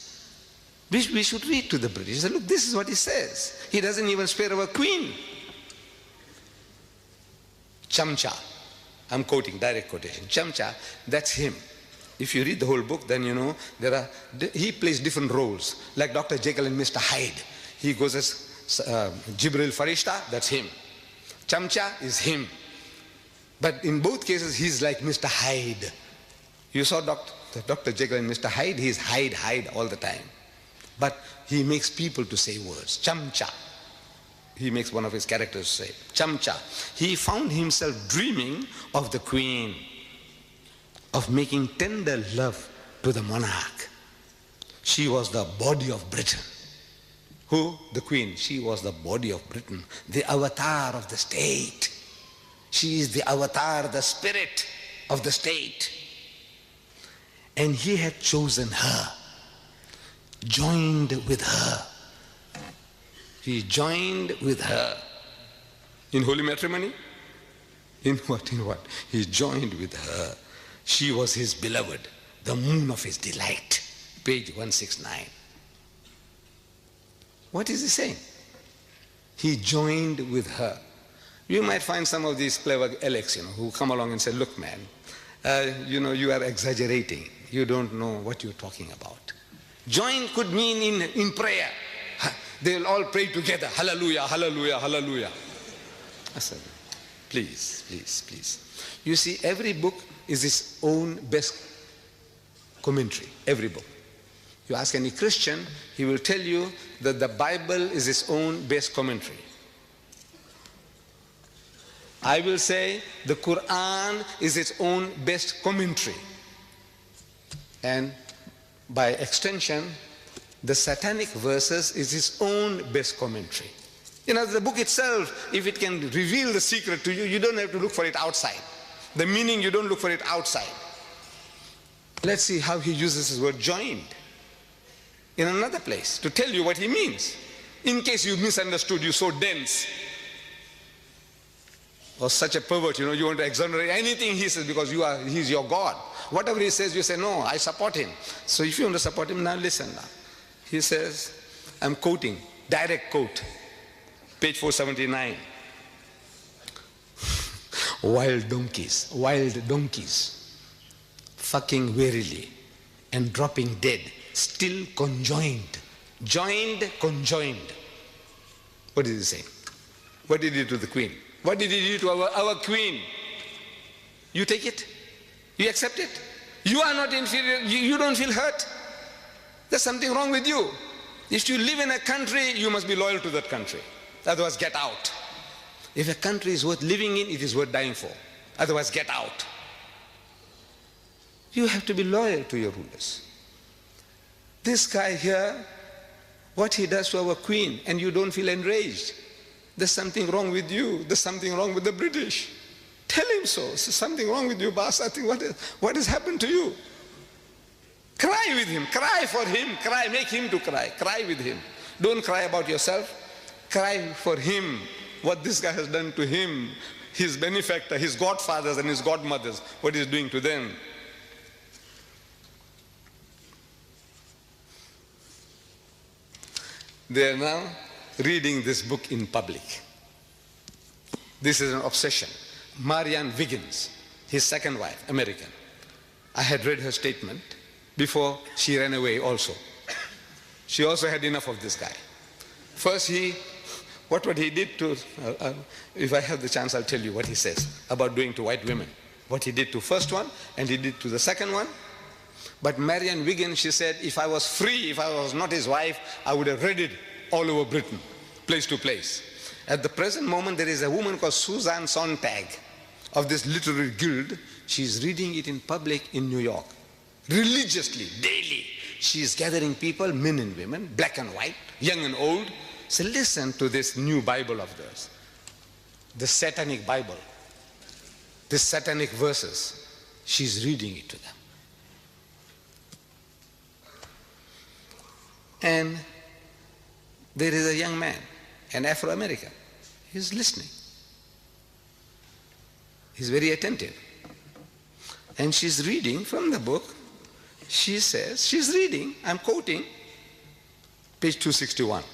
We should read to the British. Look, this is what he says. He doesn't even spare our queen. Chamcha. I'm quoting, direct quotation. Chamcha, that's him. If you read the whole book, then you know he plays different roles. Like Dr. Jekyll and Mr. Hyde. He goes as Jibril Farishta, that's him. Chamcha is him. But in both cases, he's like Mr. Hyde. You saw Dr. Jekyll and Mr. Hyde, he's Hyde all the time. But he makes people to say words. Chamcha. He makes one of his characters say, Chamcha. He found himself dreaming of the queen, of making tender love to the monarch. She was the body of Britain. Who? The queen. She was the body of Britain, the avatar of the state. She is the avatar, the spirit of the state. And he had chosen her, joined with her. He joined with her. In holy matrimony? In what? He joined with her. She was his beloved, the moon of his delight. Page 169. What is he saying? He joined with her. You might find some of these clever Alex, who come along and say, look, man, you are exaggerating. You don't know what you're talking about. Join could mean in prayer. They'll all pray together. Hallelujah, hallelujah, hallelujah. I said, please, please, please. You see, every book is its own best commentary. Every book. You ask any Christian, he will tell you that the Bible is its own best commentary. I will say the Quran is its own best commentary. And by extension, the satanic verses is its own best commentary. The book itself, if it can reveal the secret to you, you don't have to look for it outside. The meaning, you don't look for it outside. Let's see how he uses his word joined in another place to tell you what he means. In case you misunderstood, you're so dense or such a pervert, you want to exonerate anything he says because he's your God. Whatever he says, you say, no, I support him. So if you want to support him, now listen now. He says, I'm quoting, direct quote, page 479. Wild donkeys, fucking wearily and dropping dead, still conjoined. Joined, conjoined. What did he say? What did he do to the queen? What did he do to our queen? You take it? You accept it? You are not inferior. You don't feel hurt? There's something wrong with you. If you live in a country, you must be loyal to that country. Otherwise, get out. If a country is worth living in, it is worth dying for. Otherwise, get out. You have to be loyal to your rulers. This guy here, what he does to our queen, and you don't feel enraged. There's something wrong with you. There's something wrong with the British. Tell him so. There's something wrong with you, boss. I think what has happened to you? Cry with him. Cry for him. Cry. Make him to cry. Cry with him. Don't cry about yourself. Cry for him. What this guy has done to him, his benefactor, his godfathers and his godmothers, what he's doing to them. They are now reading this book in public. This is an obsession. Marianne Wiggins, his second wife, American. I had read her statement before she ran away also. She also had enough of this guy. First what he did to, if I have the chance I'll tell you what he says about doing to white women. What he did to first one and he did to the second one. But Marianne Wiggins, she said, if I was free, if I was not his wife, I would have read it all over Britain, place to place. At the present moment, there is a woman called Susan Sontag of this literary guild. She's reading it in public in New York, religiously, daily. She's gathering people, men and women, black and white, young and old. So listen to this new Bible of theirs, the satanic Bible, the satanic verses. She's reading it to them. And there is a young man, an Afro-American. He's listening. He's very attentive. And she's reading from the book. She says, she's reading, I'm quoting, page 261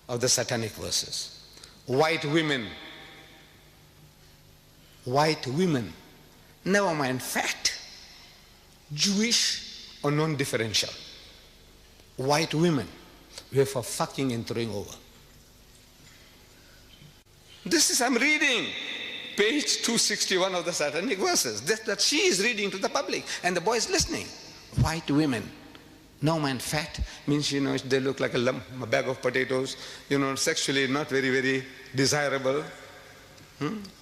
of the satanic verses. White women, never mind fat, Jewish or non-differential. White women were for fucking and throwing over. This is, I'm reading page 261 of the satanic verses. That she is reading to the public and the boy is listening. White women, no man fat, means, they look like a lump, a bag of potatoes, sexually not very, very desirable.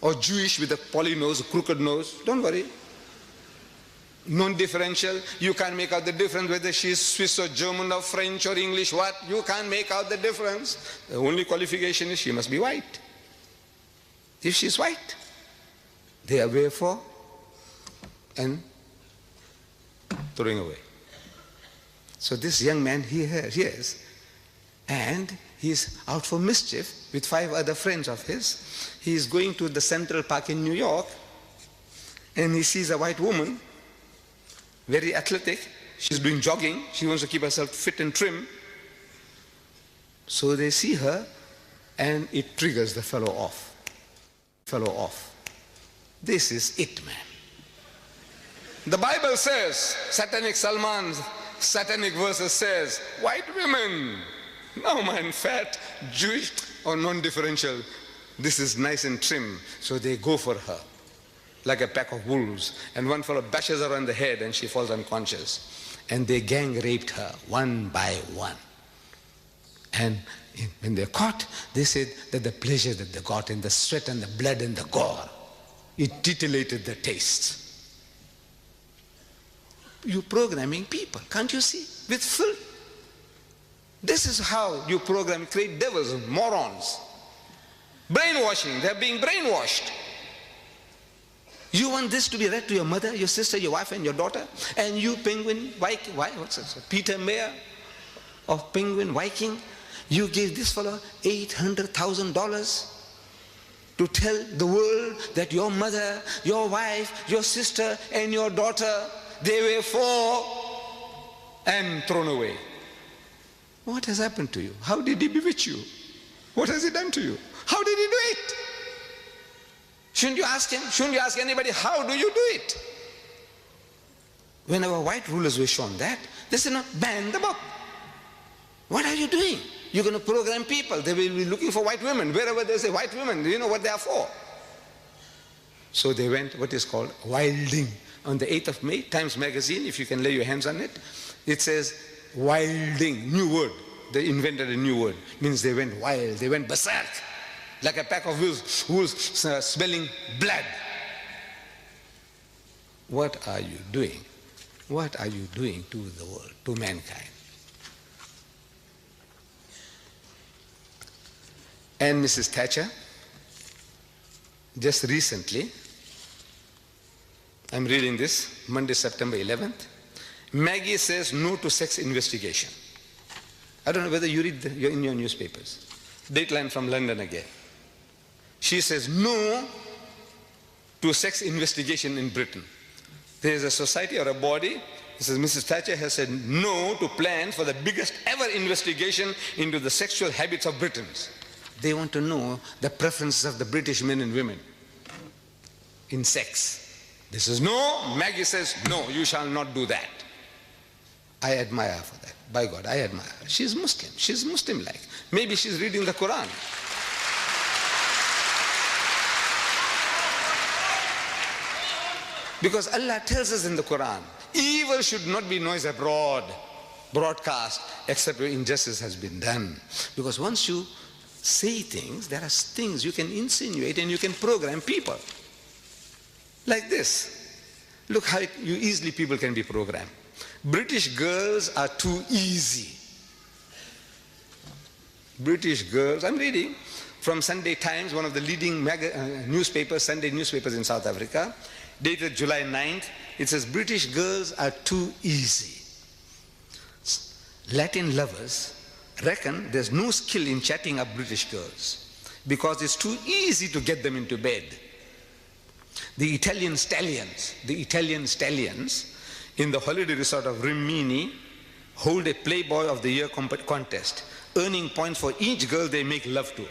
Or Jewish with a poly nose, a crooked nose, don't worry. Non-differential, you can't make out the difference whether she's Swiss or German or French or English, what? You can't make out the difference. The only qualification is she must be white. If she's white, they are away for and throwing away. So this young man, he hears, and he's out for mischief with 5 other friends of his. He is going to the Central Park in New York, and he sees a white woman, very athletic. She's doing jogging. She wants to keep herself fit and trim. So they see her, and it triggers the fellow off. This is it, man. The Bible says, satanic Salman's satanic verses says, white women, no man, fat, Jewish or non-differential, this is nice and trim, so they go for her like a pack of wolves, and one fellow bashes her on the head and she falls unconscious, and they gang raped her one by one. And when they're caught, they said that the pleasure that they got in the sweat and the blood and the gore, it titillated the taste. You're programming people, can't you see? With filth. This is how you program, create devils, morons. Brainwashing, they're being brainwashed. You want this to be read to your mother, your sister, your wife and your daughter, and you Penguin Viking, what's it, Peter Mayer of Penguin Viking, you gave this fellow $800,000 to tell the world that your mother, your wife, your sister and your daughter, they were for and thrown away. What has happened to you? How did he bewitch you? What has he done to you? How did he do it? Shouldn't you ask him? Shouldn't you ask anybody, how do you do it? When our white rulers were shown that, they said, no, ban the book. What are you doing? You're going to program people. They will be looking for white women. Wherever they say white women, do you know what they are for? So they went what is called wilding. On the 8th of May, Times Magazine, if you can lay your hands on it, it says wilding, new word. They invented a new word. Means they went wild, they went berserk. Like a pack of wolves smelling blood. What are you doing? What are you doing to the world, to mankind? And Mrs. Thatcher, just recently, I'm reading this, Monday, September 11th. Maggie says no to sex investigation. I don't know whether you read in your newspapers. Dateline from London again. She says no to sex investigation in Britain. There is a society or a body, this is Mrs. Thatcher has said no to plans for the biggest ever investigation into the sexual habits of Britons. They want to know the preferences of the British men and women in sex. This is no. Maggie says, no, you shall not do that. I admire her for that. By God, I admire her. She's Muslim. She's Muslim-like. Maybe she's reading the Quran. Because Allah tells us in the Quran, evil should not be noised abroad, broadcast, except where injustice has been done. Because once you say things, there are things you can insinuate and you can program people. Like this. Look how easily people can be programmed. British girls are too easy. British girls, I'm reading from Sunday Times, one of the leading newspapers, Sunday newspapers in South Africa, dated July 9th. It says, British girls are too easy. Latin lovers reckon there's no skill in chatting up British girls because it's too easy to get them into bed. The Italian stallions in the holiday resort of Rimini hold a Playboy of the Year contest, earning points for each girl they make love to.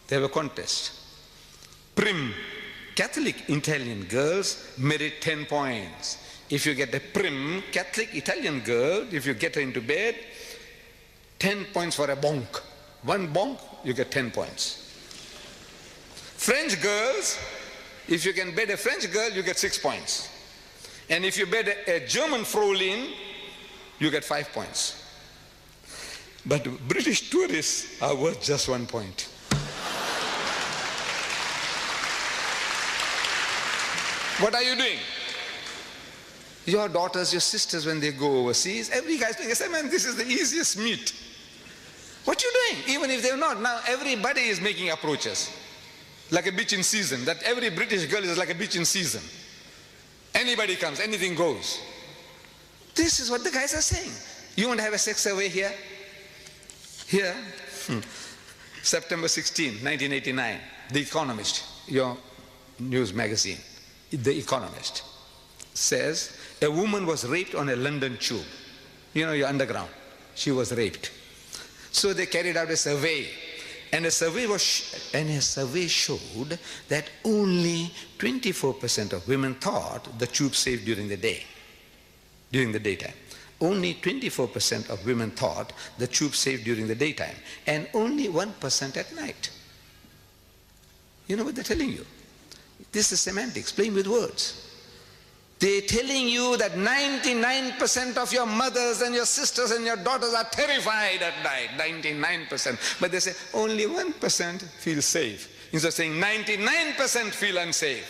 They have a contest. Prim, Catholic Italian girls merit 10 points. If you get a prim Catholic Italian girl, if you get her into bed, 10 points for a bonk. One bonk, you get 10 points. French girls, if you can bed a French girl, you get 6 points. And if you bed a German Fraulein, you get 5 points. But British tourists are worth just 1 point. What are you doing? Your daughters, your sisters, when they go overseas, every guy's doing, say, man, this is the easiest meat. What you doing? Even if they're not, now everybody is making approaches. Like a bitch in season, that every British girl is like a bitch in season. Anybody comes, anything goes. This is what the guys are saying. You want to have a sex survey here? Here, September 16, 1989, The Economist, your news magazine, The Economist, says a woman was raped on a London tube. You know, your underground. She was raped. So they carried out a survey. And a survey showed that only 24% of women thought the tube safe during the day, during the daytime. Only 24% of women thought the tube safe during the daytime, and only 1% at night. You know what they're telling you? This is semantics, playing with words. They're telling you that 99% of your mothers and your sisters and your daughters are terrified at night, 99%. But they say only 1% feel safe. Instead of saying 99% feel unsafe.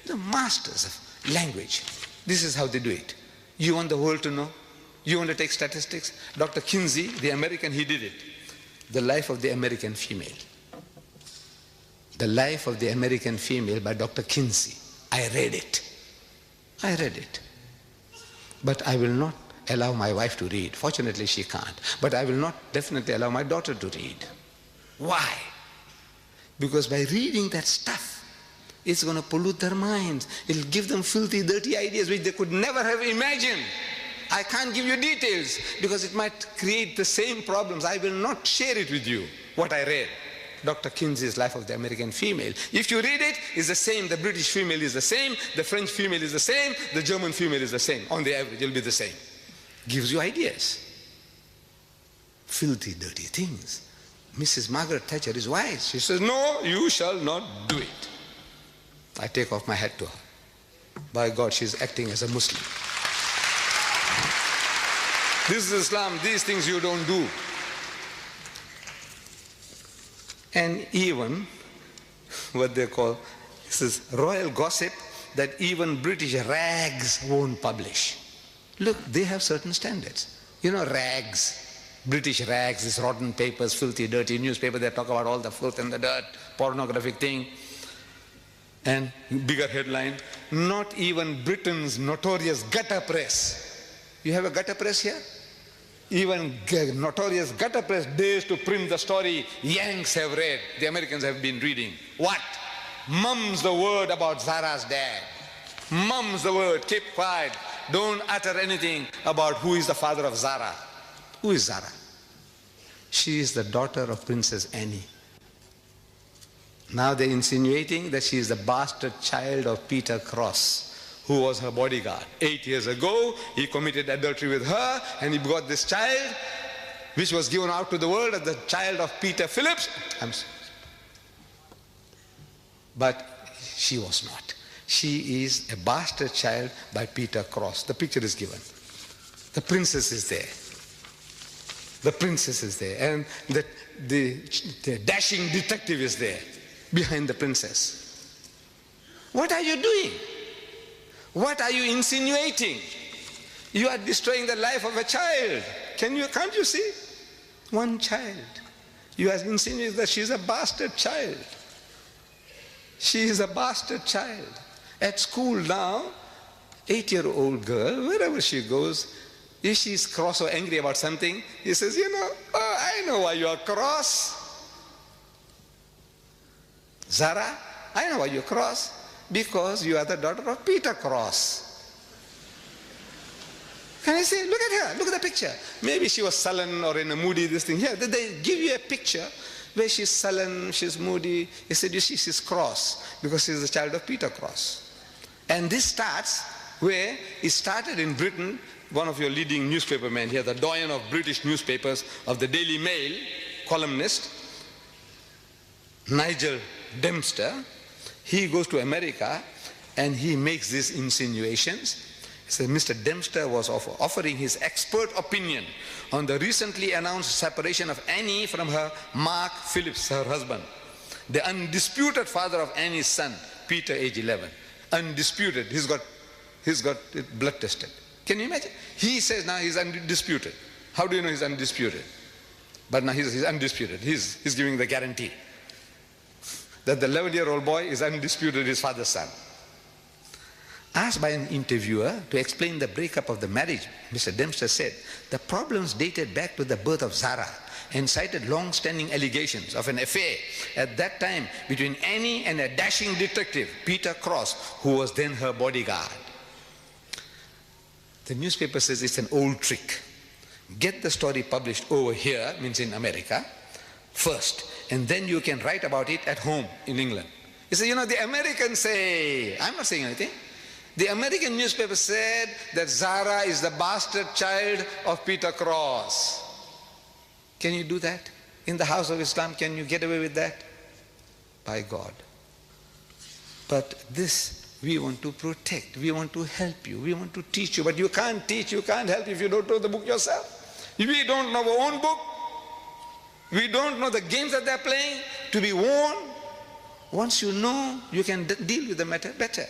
The masters of language. This is how they do it. You want the world to know? You want to take statistics? Dr. Kinsey, the American, he did it. The Life of the American Female. The Life of the American Female by Dr. Kinsey. I read it. I read it. But I will not allow my wife to read. Fortunately, she can't. But I will not definitely allow my daughter to read. Why? Because by reading that stuff, it's going to pollute their minds. It'll give them filthy, dirty ideas which they could never have imagined. I can't give you details because it might create the same problems. I will not share it with you, what I read. Dr. Kinsey's Life of the American Female. If you read it, it's the same. The British female is the same. The French female is the same. The German female is the same. On the average, it'll be the same. Gives you ideas. Filthy, dirty things. Mrs. Margaret Thatcher is wise. She says, no, you shall not do it. I take off my hat to her. By God, she's acting as a Muslim. This is Islam. These things you don't do. And even what they call, this is royal gossip that even British rags won't publish. Look, they have certain standards. You know, rags, British rags, these rotten papers, filthy, dirty newspaper, they talk about all the filth and the dirt, pornographic thing. And bigger headline, not even Britain's notorious gutter press. You have a gutter press here? Even notorious gutter press dares to print the story Yanks have read, the Americans have been reading. What? Mum's the word about Zara's dad. Mum's the word, keep quiet. Don't utter anything about who is the father of Zara. Who is Zara? She is the daughter of Princess Anne. Now they're insinuating that she is the bastard child of Peter Cross, who was her bodyguard. 8 years ago, he committed adultery with her, and he got this child, which was given out to the world as the child of Peter Phillips. But she was not. She is a bastard child by Peter Cross. The picture is given. The princess is there. The princess is there. And the dashing detective is there, behind the princess. What are you doing? What are you insinuating? You are destroying the life of a child. Can't you see? One child. You are insinuating that she is a bastard child. She is a bastard child. At school now, 8-year-old girl, wherever she goes, if she's cross or angry about something, he says, I know why you are cross. Zara, I know why you're cross. Because you are the daughter of Peter Cross. Can I say, look at her, look at the picture. Maybe she was sullen or in a moody, this thing. Here, they give you a picture where she's sullen, she's moody. He said, you see, she's cross because she's the child of Peter Cross. And this starts where it started in Britain. One of your leading newspaper men here, the doyen of British newspapers, of the Daily Mail, columnist, Nigel Dempster, he goes to America and he makes these insinuations. He says Mr. Dempster was offering his expert opinion on the recently announced separation of Annie from her Mark Phillips, her husband, the undisputed father of Annie's son, Peter, age 11. Undisputed. He's got it blood tested. Can you imagine? He says now he's undisputed. How do you know he's undisputed? But now he's undisputed. He's giving the guarantee that the 11-year-old boy is undisputed his father's son. Asked by an interviewer to explain the breakup of the marriage, Mr. Dempster said, the problems dated back to the birth of Zara and cited long-standing allegations of an affair at that time between Annie and a dashing detective, Peter Cross, who was then her bodyguard. The newspaper says it's an old trick. Get the story published over here, means in America, first, and then you can write about it at home in England. You say, the Americans say, I'm not saying anything. The American newspaper said that Zara is the bastard child of Peter Cross. Can you do that? In the house of Islam, can you get away with that? By God. But this we want to protect, we want to help you, we want to teach you, but you can't teach, you can't help if you don't know the book yourself. We don't know our own book. We don't know the games that they're playing to be warned. Once you know, you can deal with the matter better.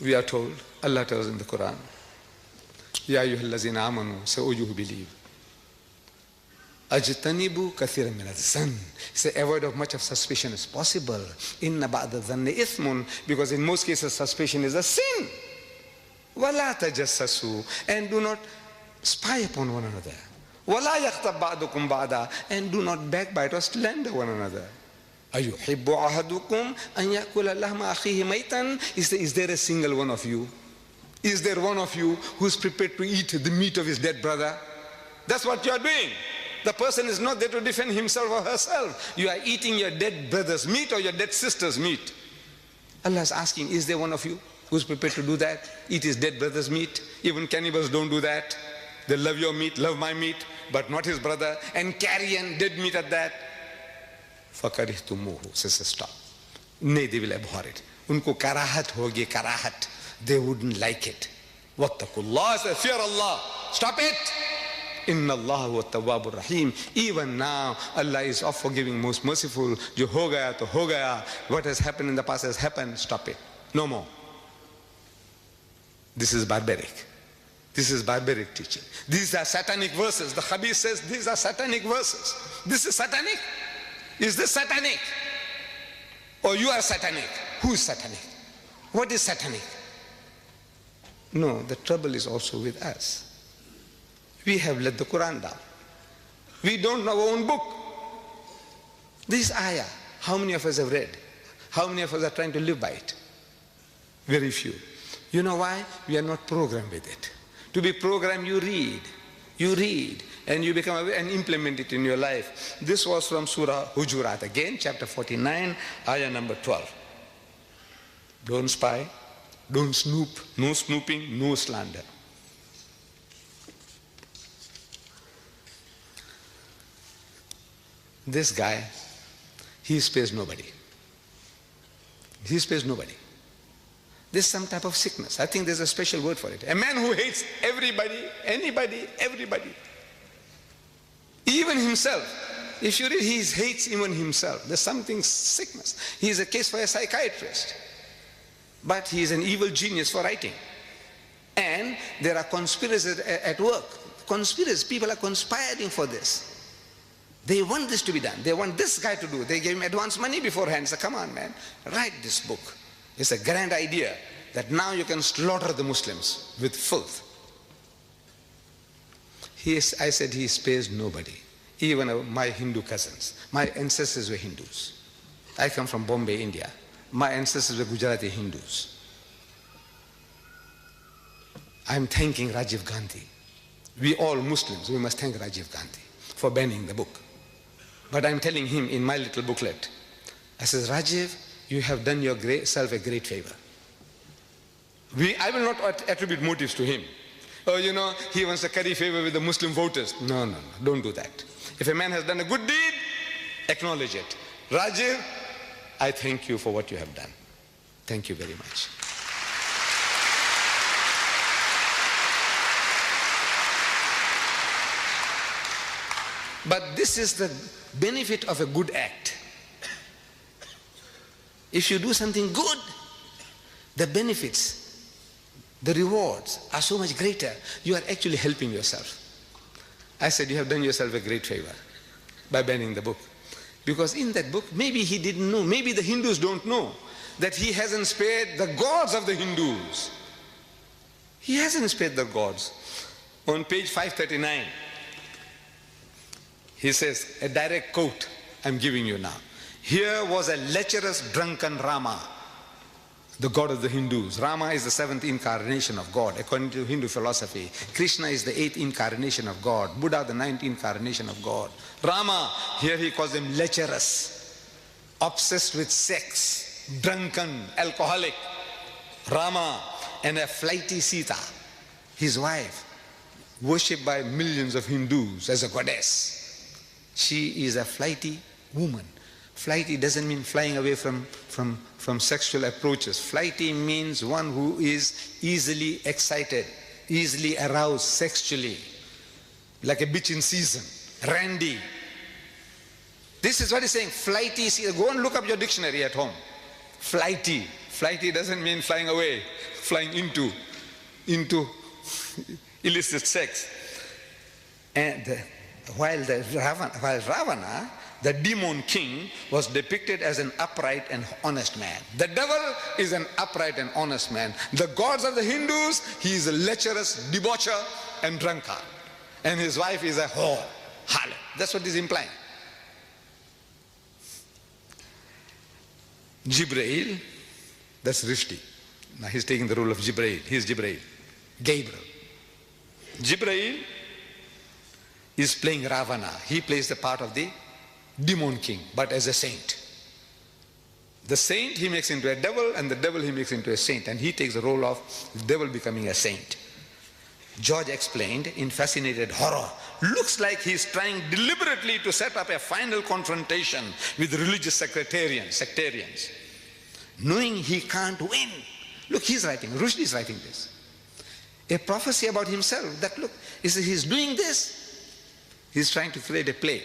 We are told, Allah tells in the Quran, Ya ayyuhallazina amanu, say, O you who believe, Ajtanibu kathiran min az-zann. Say, avoid of much of suspicion as possible. Inna ba'da dhanni ithmun, because in most cases suspicion is a sin. Wala tajassasu, and do not spy upon one another. Wala yaghtab ba'dukum ba'da, and do not backbite or slander one another. Ayuhibbu ahadukum an yakula lahma akhihi maytan. Is there a single one of you? Is there one of you who's prepared to eat the meat of his dead brother? That's what you are doing. The person is not there to defend himself or herself. You are eating your dead brother's meat or your dead sister's meat. Allah is asking, is there one of you who's prepared to do that? Eat his dead brother's meat. Even cannibals don't do that. They love your meat, love my meat, but not his brother, and carry on dead meat at that. فَكَرِهْتُمُوهُ. Says, stop. Nay, they will abhor it. Unko karahat hogi, karahat. They wouldn't like it. Wattaqullah, say, fear Allah. Stop it. Inna Allah wa tawwabur rahim. Even now, Allah is of forgiving, most merciful. Jo ho gaya to ho gaya. What has happened in the past has happened. Stop it. No more. This is barbaric. This is barbaric teaching. These are satanic verses. The Habib says these are satanic verses. This is satanic. Is this satanic? Or you are satanic? Who is satanic? What is satanic? No, the trouble is also with us. We have let the Quran down. We don't know our own book. This ayah, how many of us have read? How many of us are trying to live by it? Very few. You know why? We are not programmed with it. To be programmed, you read, and you become aware and implement it in your life. This was from Surah Hujurat, again, chapter 49, ayah number 12. Don't spy, don't snoop, no snooping, no slander. This guy, he spares nobody. He spares nobody. There's some type of sickness. I think there's a special word for it. A man who hates everybody, anybody, everybody. Even himself. If you read, he hates even himself. There's something sickness. He is a case for a psychiatrist. But he is an evil genius for writing. And there are conspiracies at work. Conspiracies, people are conspiring for this. They want this to be done. They want this guy to do. They gave him advance money beforehand. So come on, man, write this book. It's a grand idea that now you can slaughter the Muslims with filth. I said he spares nobody. Even my Hindu cousins. My ancestors were Hindus. I come from Bombay, India. My ancestors were Gujarati Hindus. I'm thanking Rajiv Gandhi. We all Muslims, we must thank Rajiv Gandhi for banning the book. But I'm telling him in my little booklet, I says, Rajiv, you have done yourself a great favor. I will not attribute motives to him. Oh, he wants to curry favor with the Muslim voters. No, don't do that. If a man has done a good deed, acknowledge it. Rajiv, I thank you for what you have done. Thank you very much. But this is the benefit of a good act. If you do something good, the benefits, the rewards are so much greater. You are actually helping yourself. I said, you have done yourself a great favor by banning the book. Because in that book, maybe he didn't know, maybe the Hindus don't know that he hasn't spared the gods of the Hindus. He hasn't spared the gods. On page 539, he says, a direct quote I'm giving you now. Here was a lecherous drunken Rama. the God of the Hindus. Rama is the seventh incarnation of God, according to Hindu philosophy. Krishna is the eighth incarnation of God. Buddha, the ninth incarnation of God. Rama, here he calls him lecherous, obsessed with sex, drunken, alcoholic. Rama, and a flighty Sita, his wife, worshipped by millions of Hindus as a goddess. She is a flighty woman. Flighty doesn't mean flying away from sexual approaches. Flighty means one who is easily excited, easily aroused sexually, like a bitch in season, randy. This is what he's saying, flighty. Go and look up your dictionary at home. Flighty. Flighty doesn't mean flying away, flying into illicit sex. And while Ravana, the demon king, was depicted as an upright and honest man. The devil is an upright and honest man. The gods of the Hindus, he is a lecherous debaucher and drunkard. And his wife is a whore, harlot. That's what he's implying. Jibreel, that's Rushdie. Now he's taking the role of Jibreel. He's Jibreel. Gabriel. Jibreel is playing Ravana. He plays the part of the demon king, but as a saint. The saint he makes into a devil, and the devil he makes into a saint, and he takes the role of the devil becoming a saint. George explained in fascinated horror, looks like he's trying deliberately to set up a final confrontation with religious sectarians, knowing he can't win. Look, he's writing, Rushdie is writing this. A prophecy about himself, that look, he's doing this. He's trying to create a play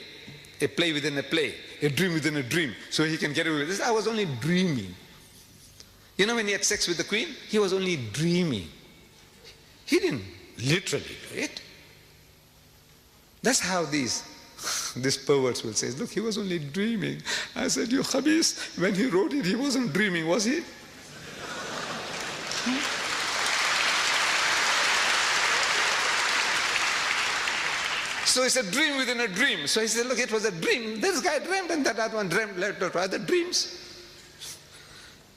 within a play, a dream within a dream, so he can get away with this. I was only dreaming. You know, when he had sex with the queen, he was only dreaming. He didn't literally do it. That's how these perverts will say, look, he was only dreaming. I said, you khabis, when he wrote it, he wasn't dreaming, was he? So it's a dream within a dream. So he said, look, it was a dream. This guy dreamed and that other one dreamed other dreams.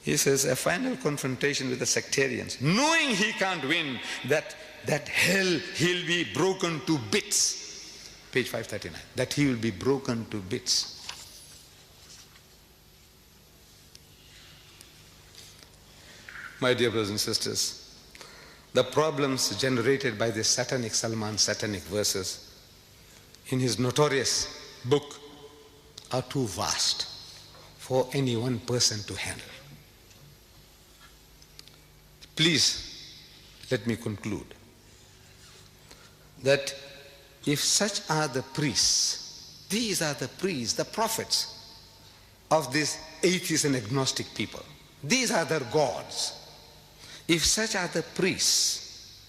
He says, a final confrontation with the sectarians, knowing he can't win, that hell, he'll be broken to bits. Page 539. That he will be broken to bits. My dear brothers and sisters, the problems generated by this satanic Salman satanic verses in his notorious book are too vast for any one person to handle. Please, let me conclude that if such are the priests, these are the priests, the prophets of these atheist and agnostic people, these are their gods. If such are the priests,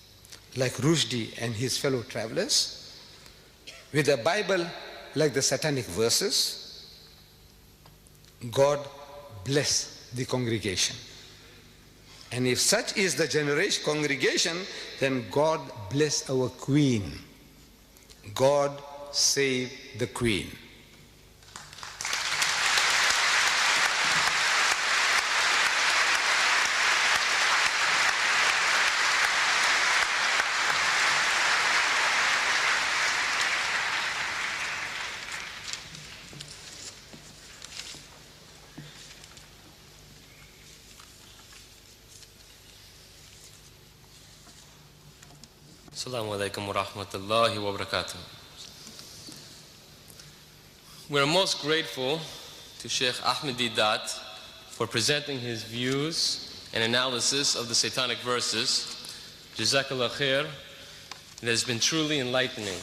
like Rushdie and his fellow travelers, with a Bible like the satanic verses, God bless the congregation. And if such is the generation congregation, then God bless our queen. God save the queen. Assalamu alaikum wa rahmatullahi wa barakatuh. We're most grateful to Sheikh Ahmed Deedat for presenting his views and analysis of the satanic verses. Jazakallah khair. It has been truly enlightening.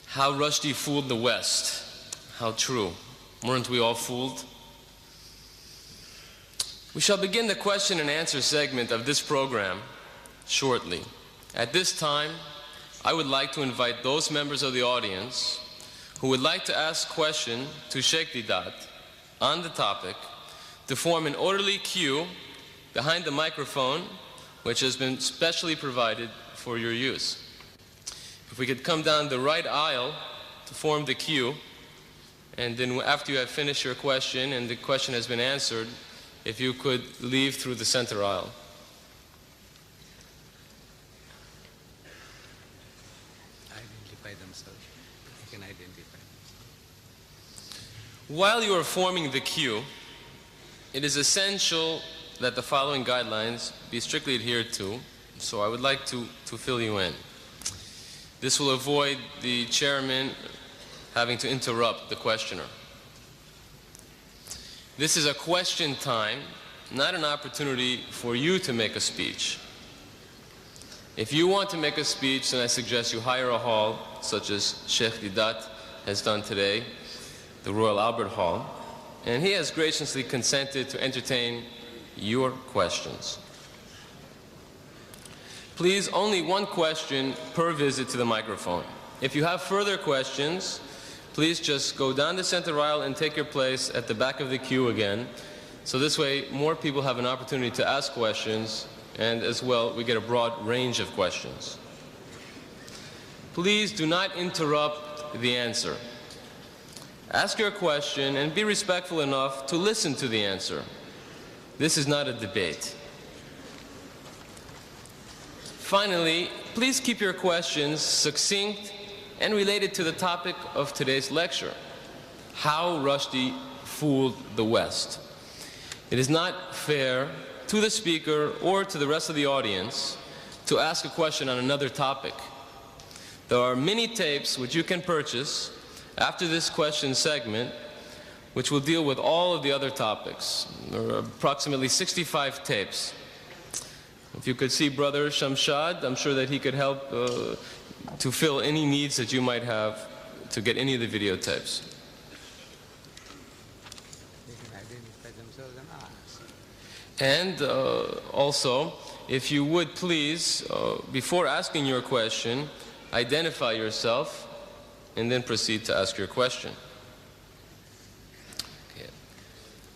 How Rushdie fooled the West. How true. Weren't we all fooled? We shall begin the question and answer segment of this program shortly. At this time, I would like to invite those members of the audience who would like to ask a question to Sheikh Deedat on the topic to form an orderly queue behind the microphone, which has been specially provided for your use. If we could come down the right aisle to form the queue, and then after you have finished your question and the question has been answered, if you could leave through the center aisle. Identify themselves. They can identify themselves. While you are forming the queue, it is essential that the following guidelines be strictly adhered to, so I would like to fill you in. This will avoid the chairman having to interrupt the questioner. This is a question time, not an opportunity for you to make a speech. If you want to make a speech, then I suggest you hire a hall, such as Sheikh Deedat has done today, the Royal Albert Hall, and he has graciously consented to entertain your questions. Please, only one question per visit to the microphone. If you have further questions, please just go down the center aisle and take your place at the back of the queue again. So this way, more people have an opportunity to ask questions, and as well, we get a broad range of questions. Please do not interrupt the answer. Ask your question and be respectful enough to listen to the answer. This is not a debate. Finally, please keep your questions succinct and related to the topic of today's lecture, how Rushdie fooled the West. It is not fair to the speaker or to the rest of the audience to ask a question on another topic. There are many tapes which you can purchase after this question segment which will deal with all of the other topics. There are approximately 65 tapes. If you could see Brother Shamshad, I'm sure that he could help to fill any needs that you might have to get any of the videotapes. They can identify themselves and ask. And also, if you would please, before asking your question, identify yourself and then proceed to ask your question. Okay.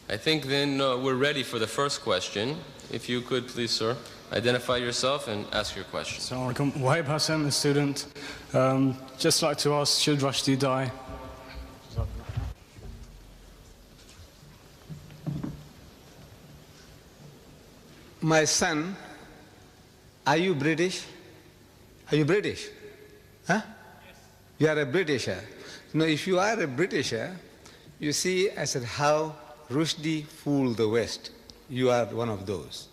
I think then we're ready for the first question. If you could please, sir, identify yourself and ask your question. Assalamu alaikum. Wahib Hassan, a student. Just like to ask, should Rushdie die? My son, are you British? Are you British? Huh? Yes. You are a Britisher. Now, if you are a Britisher, you see, I said, how Rushdie fooled the West. You are one of those.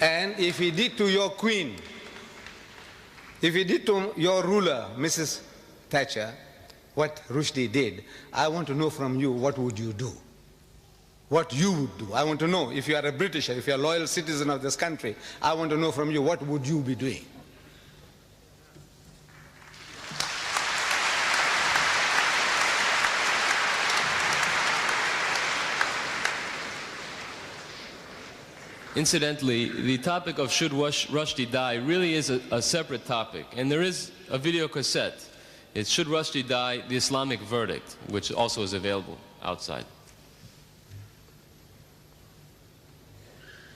And if he did to your queen, if he did to your ruler, Mrs. Thatcher, what Rushdie did, I want to know from you, what would you do? What you would do. I want to know, if you are a Britisher, if you are a loyal citizen of this country, I want to know from you, what would you be doing? Incidentally, the topic of should Rushdie die really is a separate topic, and there is a video cassette. It's Should Rushdie Die, the Islamic Verdict, which also is available outside.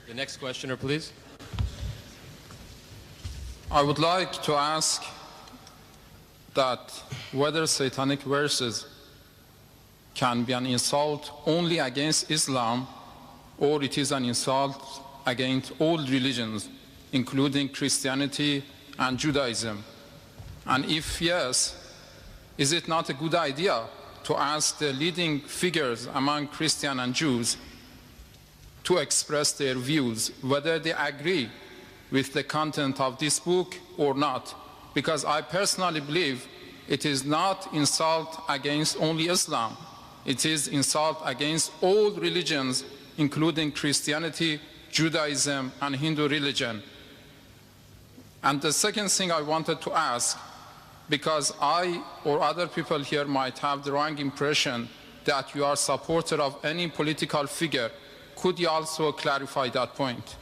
The next questioner, please. I would like to ask that whether satanic verses can be an insult only against Islam, or it is an insult against all religions, including Christianity and Judaism. And if yes, is it not a good idea to ask the leading figures among Christians and Jews to express their views, whether they agree with the content of this book or not? Because I personally believe it is not insult against only Islam. It is insult against all religions, including Christianity, Judaism, and Hindu religion. And the second thing I wanted to ask, because I or other people here might have the wrong impression that you are a supporter of any political figure, could you also clarify that point?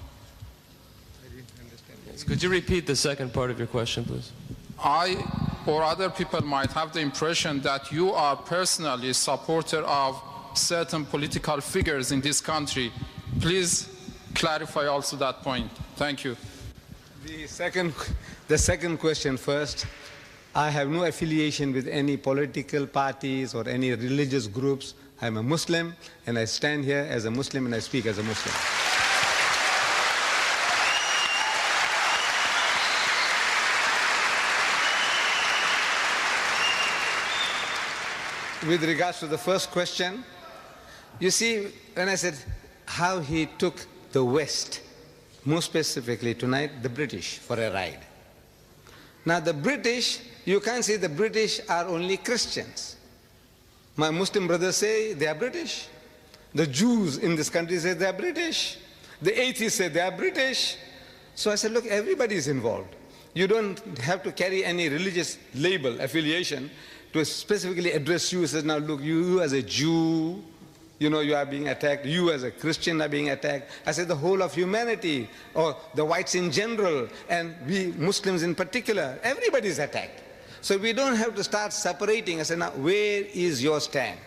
Yes. Could you repeat the second part of your question, please? I or other people might have the impression that you are personally a supporter of certain political figures in this country. Please clarify also that point. Thank you. The second question first. I have no affiliation with any political parties or any religious groups. I'm a Muslim, and I stand here as a Muslim, and I speak as a Muslim. With regards to the first question, you see, when I said how he took the West, more specifically tonight, the British, for a ride. Now the British, you can't say the British are only Christians. My Muslim brothers say they are British. The Jews in this country say they are British. The atheists say they are British. So I said, look, everybody is involved. You don't have to carry any religious label, affiliation, to specifically address you. He says, now look, you as a Jew, you know, you are being attacked. You as a Christian are being attacked. I said the whole of humanity, or the whites in general, and we Muslims in particular, everybody is attacked. So we don't have to start separating. I said, now where is your stand?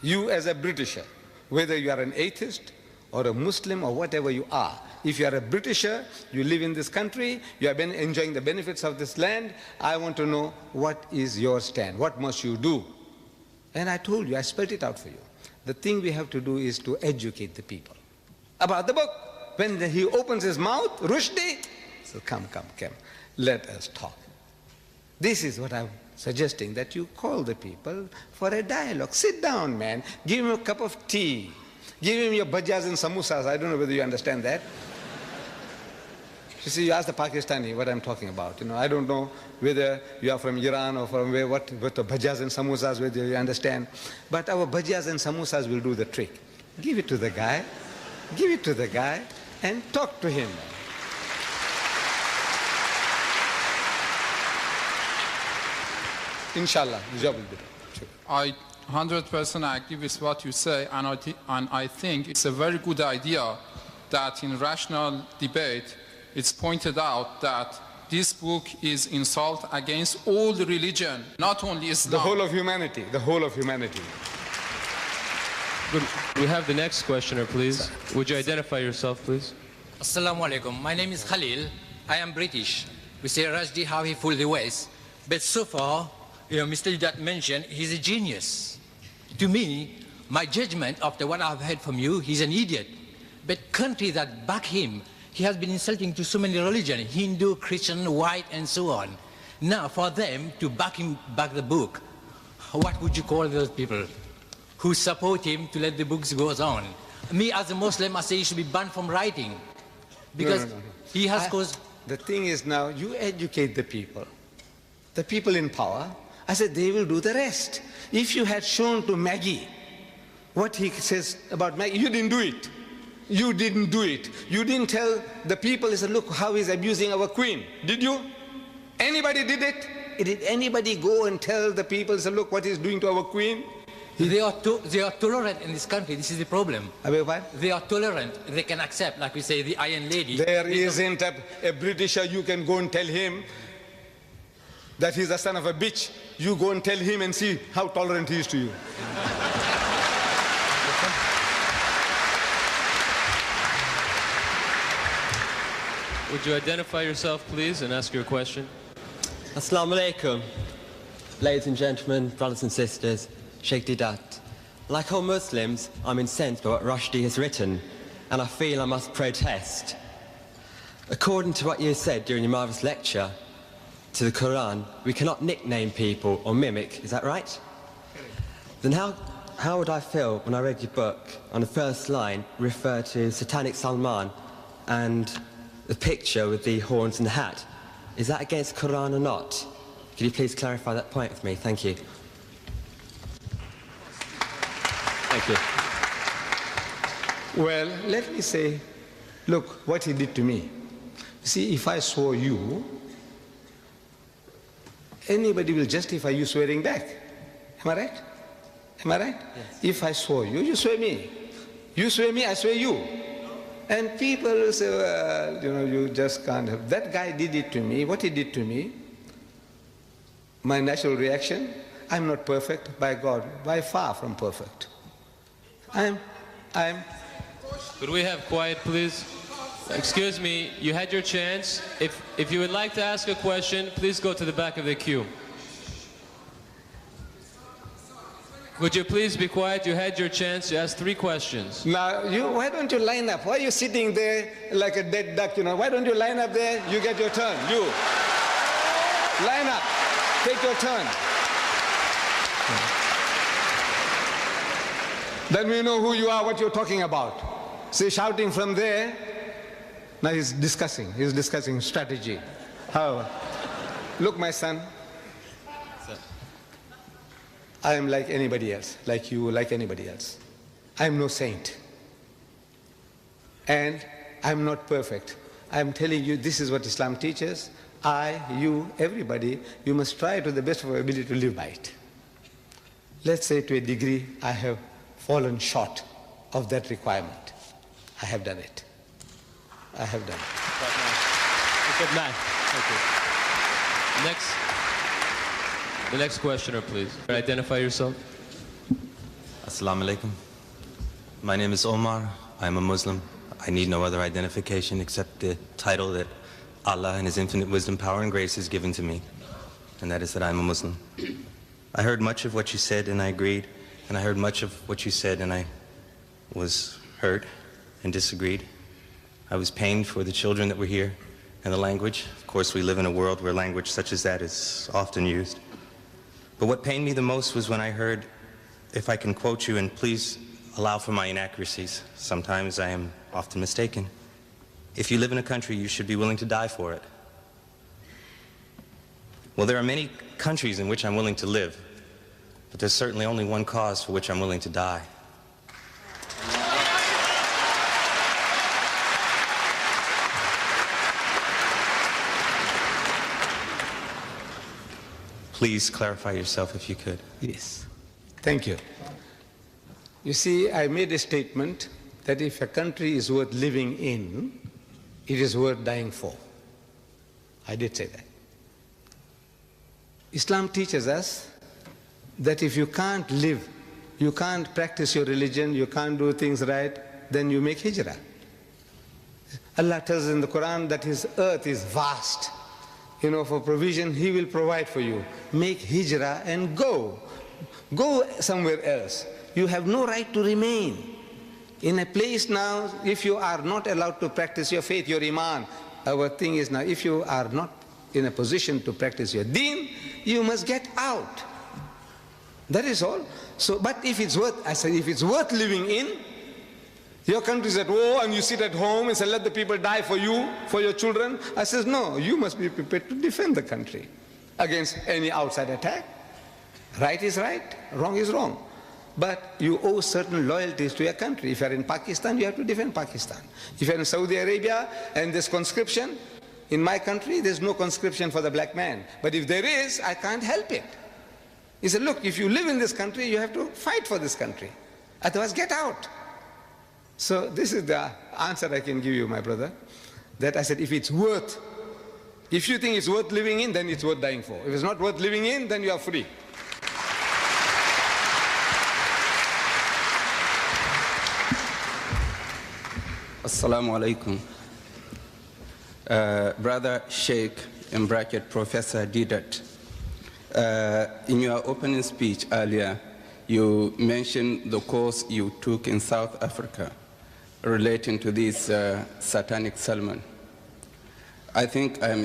You as a Britisher, whether you are an atheist or a Muslim or whatever you are. If you are a Britisher, you live in this country, you have been enjoying the benefits of this land, I want to know what is your stand, what must you do? And I told you, I spelled it out for you. The thing we have to do is to educate the people about the book. When he opens his mouth, Rushdie, so come, let us talk. This is what I'm suggesting, that you call the people for a dialogue. Sit down, man, give him a cup of tea, give him your bhajjas and samosas. I don't know whether you understand that. You see, you ask the Pakistani what I'm talking about. You know, I don't know whether you are from Iran or from where, what the bhajjas and samosas, whether you understand. But our bhajjas and samosas will do the trick. Give it to the guy, and talk to him. Inshallah, the job will be done. I 100% agree with what you say, and I think it's a very good idea that in rational debate it's pointed out that this book is insult against all the religion, not only Islam. The whole of humanity, the whole of humanity. Good. We have the next questioner, please. Would you identify yourself, please? Assalamu alaikum. My name is Khalil. I am British. We say Rushdie how he fooled the West. But so far, Mr. Deedat mentioned he's a genius. To me, my judgment after what I've heard from you, he's an idiot. But countries that back him, he has been insulting to so many religions, Hindu, Christian, white, and so on. Now, for them to back the book, what would you call those people who support him to let the books go on? Me, as a Muslim, I say he should be banned from writing. Because No. he has caused... The thing is now, you educate the people in power. I said they will do the rest. If you had shown to Maggie what he says about Maggie, you didn't do it. You didn't do it. You didn't tell the people, he said, look how he's abusing our queen. Did you? Anybody did it? Did anybody go and tell the people, he said, look what he's doing to our queen? They are tolerant in this country. This is the problem. They are tolerant. They can accept, like we say, the Iron Lady. There isn't a Britisher you can go and tell him that he's the son of a bitch. You go and tell him and see how tolerant he is to you. Would you identify yourself, please, and ask your question? Assalamu alaikum. Ladies and gentlemen, brothers and sisters, Sheikh Deedat. Like all Muslims, I'm incensed by what Rushdie has written, and I feel I must protest. According to what you said during your marvellous lecture to the Quran, we cannot nickname people or mimic, is that right? Then how would I feel when I read your book on the first line refer to satanic Salman and the picture with the horns and the hat? Is that against the Quran or not? Could you please clarify that point with me? Thank you. Thank you. Well, let me say, look what he did to me. See, if I swore you, anybody will justify you swearing back. Am I right? Am I right? Yes. If I swore you, you swear me. You swear me, I swear you. And people will say, well, you know, you just can't have. That guy did it to me. What he did to me, my natural reaction, I'm not perfect, by God, by far from perfect. I'm. Could we have quiet, please? Excuse me, you had your chance. If you would like to ask a question, please go to the back of the queue. Could you please be quiet? You had your chance. You asked 3 questions. Now, why don't you line up? Why are you sitting there like a dead duck, you know? Why don't you line up there? You get your turn. You. Line up. Take your turn. Then we know who you are, what you're talking about. See, shouting from there. Now he's discussing strategy. How? Look, my son. I am like anybody else, like you, like anybody else. I am no saint. And I'm not perfect. I'm telling you, this is what Islam teaches. I, you, everybody, you must try to the best of our ability to live by it. Let's say to a degree, I have fallen short of that requirement. I have done it. I have done it. Good man. Thank you. The next questioner, please. Identify yourself. Assalamu alaikum. My name is Omar. I'm a Muslim. I need no other identification except the title that Allah in His infinite wisdom, power, and grace has given to me, and that is that I'm a Muslim. I heard much of what you said and I agreed, and I heard much of what you said and I was hurt and disagreed. I was pained for the children that were here and the language. Of course, we live in a world where language such as that is often used. But what pained me the most was when I heard, if I can quote you, and please allow for my inaccuracies. Sometimes I am often mistaken. If you live in a country, you should be willing to die for it. Well, there are many countries in which I'm willing to live, but there's certainly only one cause for which I'm willing to die. Please clarify yourself if you could. Yes. Thank you. You see, I made a statement that if a country is worth living in, it is worth dying for. I did say that. Islam teaches us that if you can't live, you can't practice your religion, you can't do things right, then you make hijrah. Allah tells in the Quran that His earth is vast. You know, for provision, He will provide for you. Make hijrah and go. Go somewhere else. You have no right to remain in a place now. If you are not allowed to practice your faith, your iman, our thing is now, if you are not in a position to practice your deen, you must get out. That is all. So, but if it's worth, I said, if it's worth living in, your country is at war and you sit at home and say, let the people die for you, for your children. I says, no, you must be prepared to defend the country against any outside attack. Right is right, wrong is wrong. But you owe certain loyalties to your country. If you're in Pakistan, you have to defend Pakistan. If you're in Saudi Arabia and there's conscription, in my country, there's no conscription for the black man. But if there is, I can't help it. He said, look, if you live in this country, you have to fight for this country. Otherwise, get out. So this is the answer I can give you, my brother. That I said, if it's worth, if you think it's worth living in, then it's worth dying for. If it's not worth living in, then you are free. Assalamu alaikum. Brother Sheikh, in bracket Professor Deedat, in your opening speech earlier, you mentioned the course you took in South Africa relating to this satanic Salman. I think I am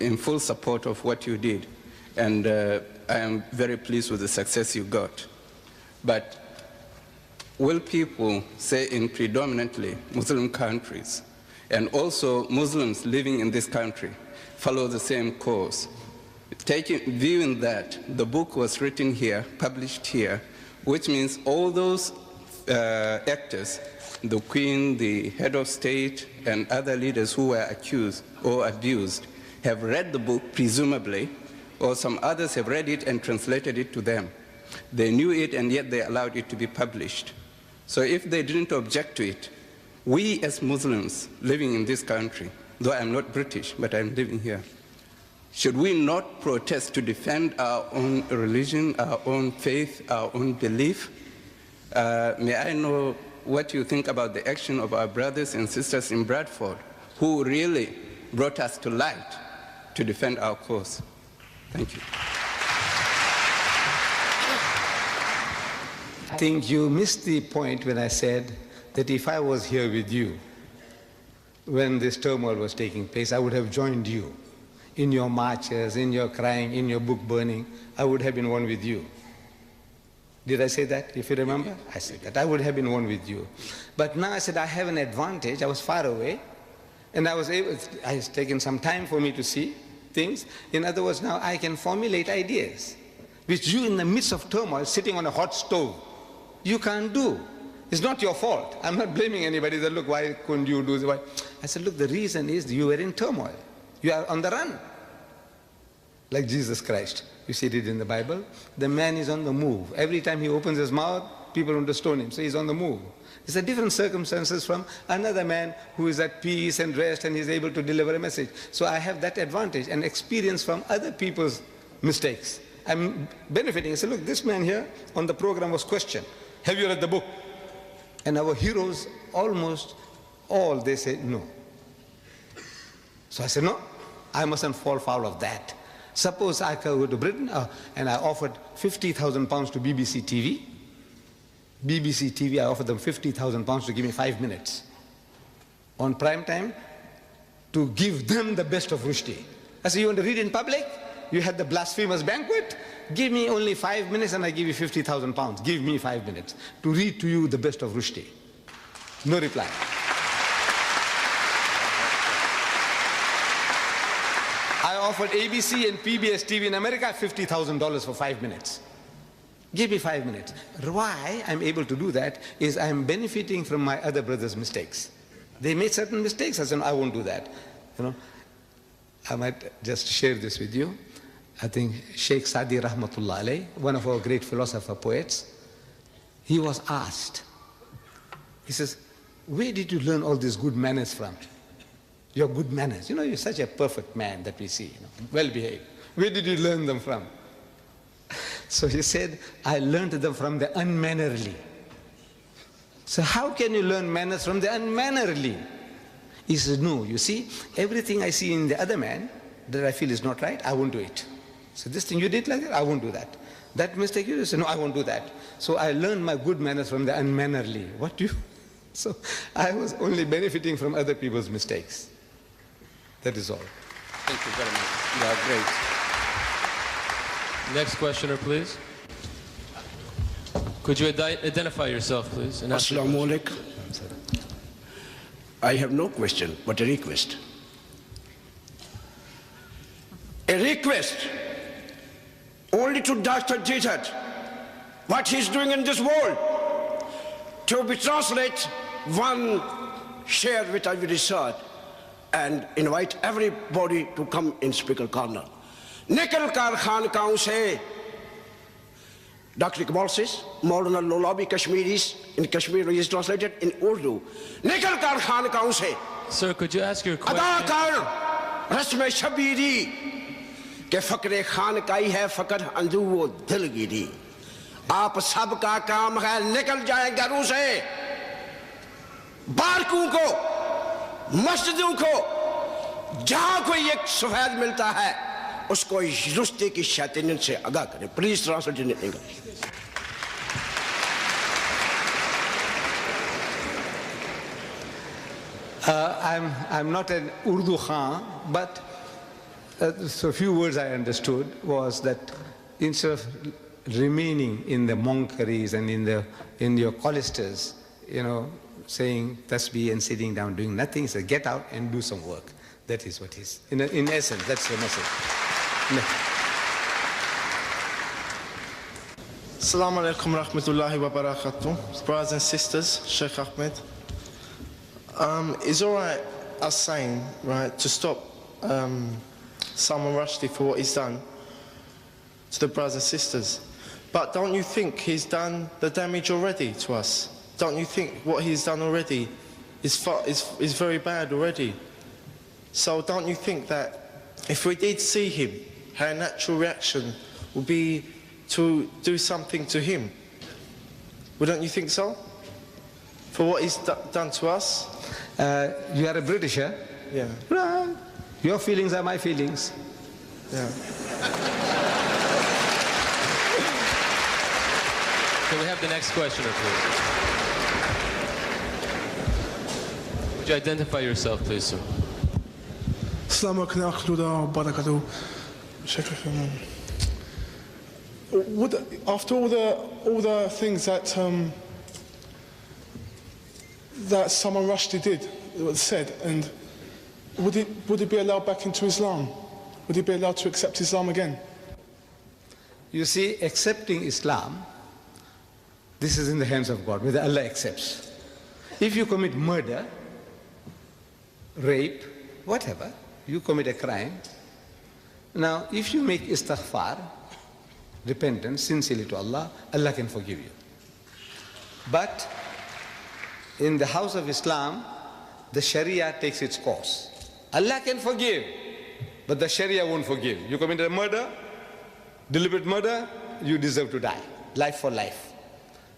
in full support of what you did, and I am very pleased with the success you got. But will people, say in predominantly Muslim countries, and also Muslims living in this country, follow the same course? Viewing that the book was written here, published here, which means all those actors, the Queen, the head of state, and other leaders who were accused or abused, have read the book, presumably, or some others have read it and translated it to them. They knew it, and yet they allowed it to be published. So if they didn't object to it, we as Muslims living in this country, though I'm not British, but I'm living here, should we not protest to defend our own religion, our own faith, our own belief? May I know what you think about the action of our brothers and sisters in Bradford, who really brought us to light to defend our cause? Thank you. I think you missed the point when I said that if I was here with you when this turmoil was taking place, I would have joined you in your marches, in your crying, in your book burning. I would have been one with you. Did I say that, if you remember? Yeah. I said that. I would have been one with you. But now I said I have an advantage. I was far away, and I was taken some time for me to see things. In other words, now I can formulate ideas, which you in the midst of turmoil, sitting on a hot stove, you can't do. It's not your fault. I'm not blaming anybody that, look, why couldn't you do this? Why? I said, look, the reason is you were in turmoil. You are on the run. Like Jesus Christ. You see it in the Bible. The man is on the move. Every time he opens his mouth, people want to stone him. So he's on the move. It's a different circumstances from another man who is at peace and rest and is able to deliver a message. So I have that advantage and experience from other people's mistakes. I'm benefiting. I say, look, this man here on the program was questioned. Have you read the book? And our heroes, almost all, they say no. So I said, no, I mustn't fall foul of that. Suppose I go to Britain and I offered 50,000 pounds to BBC TV. BBC TV, I offered them 50,000 pounds to give me 5 minutes on prime time to give them the best of Rushdie. I said, you want to read in public? You had the blasphemous banquet? Give me only 5 minutes and I give you 50,000 pounds. Give me 5 minutes to read to you the best of Rushdie. No reply. I offered ABC and PBS TV in America $50,000 for 5 minutes. Give me 5 minutes. Why I'm able to do that is I'm benefiting from my other brothers' mistakes. They made certain mistakes. I said, I won't do that. You know, I might just share this with you. I think Sheikh Sadi Rahmatullah alayh, one of our great philosopher poets, he was asked, he says, where did you learn all these good manners from? Your good manners. You know, you're such a perfect man that we see, you know, well behaved. Where did you learn them from? So he said, I learned them from the unmannerly. So how can you learn manners from the unmannerly? He says, no, you see, everything I see in the other man that I feel is not right, I won't do it. So this thing you did like that, I won't do that. That mistake you say, no, I won't do that. So I learned my good manners from the unmannerly. What do you? So I was only benefiting from other people's mistakes. That is all. Thank you very much. You are great. Next questioner, please. Could you identify yourself, please? Assalamu alaikum. I have no question, but a request. A request only to Dr. Deedat, what he's doing in this world, to be translated, one share with our research and invite everybody to come in speaker corner. Nikal kar khankaon se, Dr. Iqbal says, Maulana Lolabi Kashmiris, in Kashmiri is translated in Urdu. Nikal kar khankaon se. Sir, could you ask your question? Ada kar rasme shabiri. کہ فقر خانقائی ہے فقر اندو و دلگیری آپ سب کا کام ہے نکل جائیں گھروں سے بارکوں کو مسجدوں کو جہاں کوئی ایک سفید ملتا ہے اس کو رشتے کی شیطانیت سے آگاہ کریں please translate in English I'm not an Urdu Khan, but so a few words I understood was that instead of remaining in the monkeries and in your cloisters, you know, saying tasbih and sitting down doing nothing, he said, get out and do some work. That is what is. In essence, that's the message. Assalamu alaikum rahmatullahi wa barakatuh. Brothers and sisters, Sheikh Ahmed. It's all right us saying, right, to stop Salman Rushdie for what he's done to the brothers and sisters. But don't you think he's done the damage already to us? Don't you think what he's done already is very bad already? So don't you think that if we did see him, our natural reaction would be to do something to him? Wouldn't you think so? For what he's done to us? You are a Britisher? Yeah. Right. Your feelings are my feelings. Yeah. Can we have the next questioner, please? Would you identify yourself, please, sir? Assalamu alaikum wa barakatuh. After all the things that that Salman Rushdie did, said, and would he be allowed back into Islam? Would he be allowed to accept Islam again? You see, accepting Islam, this is in the hands of God, whether Allah accepts. If you commit murder, rape, whatever, you commit a crime. Now, if you make istighfar, repentance, sincerely to Allah, Allah can forgive you. But in the house of Islam, the Sharia takes its course. Allah can forgive, but the Sharia won't forgive. You committed a murder, deliberate murder, you deserve to die, life for life.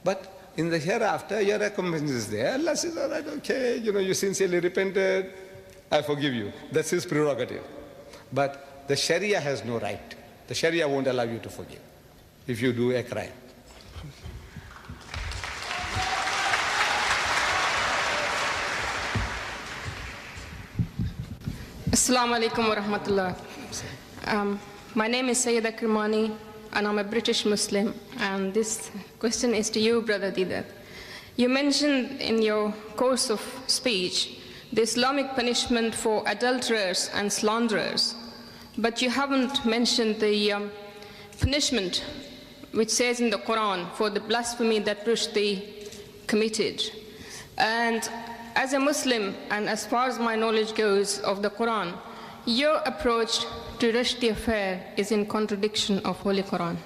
But in the hereafter, your recompense is there. Allah says, all right, okay, you sincerely repented, I forgive you. That's his prerogative. But the Sharia has no right. The Sharia won't allow you to forgive if you do a crime. Assalamu alaikum wa rahmatullah. My name is Sayyida Kirmani and I'm a British Muslim, and this question is to you, Brother Deedat. You mentioned in your course of speech the Islamic punishment for adulterers and slanderers, but you haven't mentioned the punishment which says in the Quran for the blasphemy that Rushdie committed. And as a Muslim, and as far as my knowledge goes of the Quran, your approach to Rushdie affair is in contradiction of Holy Quran.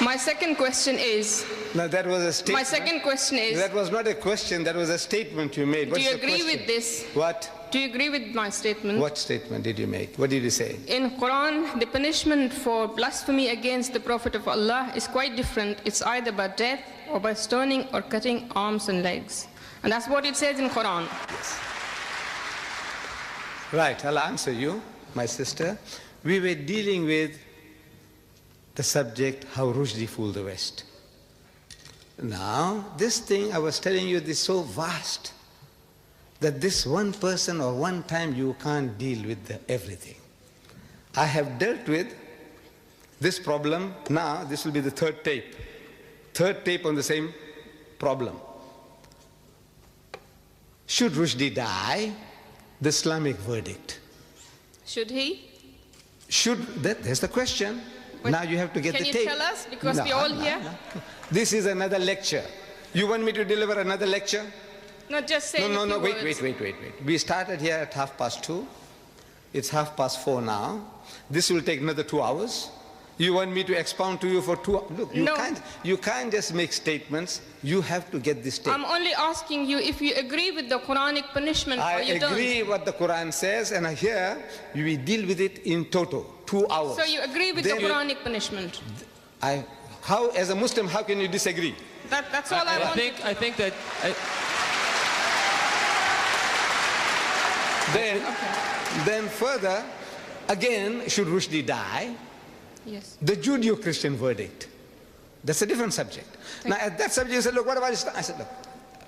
My second question is... Now that was a statement. My second question is... That was not a question, that was a statement you made. Do you agree with this? What? Do you agree with my statement? What statement did you make? What did you say? In Quran, the punishment for blasphemy against the Prophet of Allah is quite different. It's either by death or by stoning or cutting arms and legs. And that's what it says in Quran. Yes. Right, I'll answer you, my sister. We were dealing with the subject, how Rushdie fooled the West. Now, this thing I was telling you is so vast that this one person or one time you can't deal with everything. I have dealt with this problem. Now, this will be the third tape. Third tape on the same problem. Should Rushdie die? The Islamic verdict. Should he? There's the question. But now you have to get the tape. Can you tell us? Because we're all here. This is another lecture. You want me to deliver another lecture? No, just say No, wait. We started here at 2:30. It's 4:30 now. This will take another 2 hours. You want me to expound to you for 2 hours? Look, you can't just make statements. You have to get this tape. I'm only asking you if you agree with the Quranic punishment or you don't. I agree what the Quran says, and here we deal with it in total, 2 hours. So you agree with the Quranic punishment? As a Muslim, how can you disagree? That's all I want. I think that... Then further, again, should Rushdie die? Yes. The Judeo-Christian verdict. That's a different subject. Now, at that subject, you said, look, what about Islam? I said, look,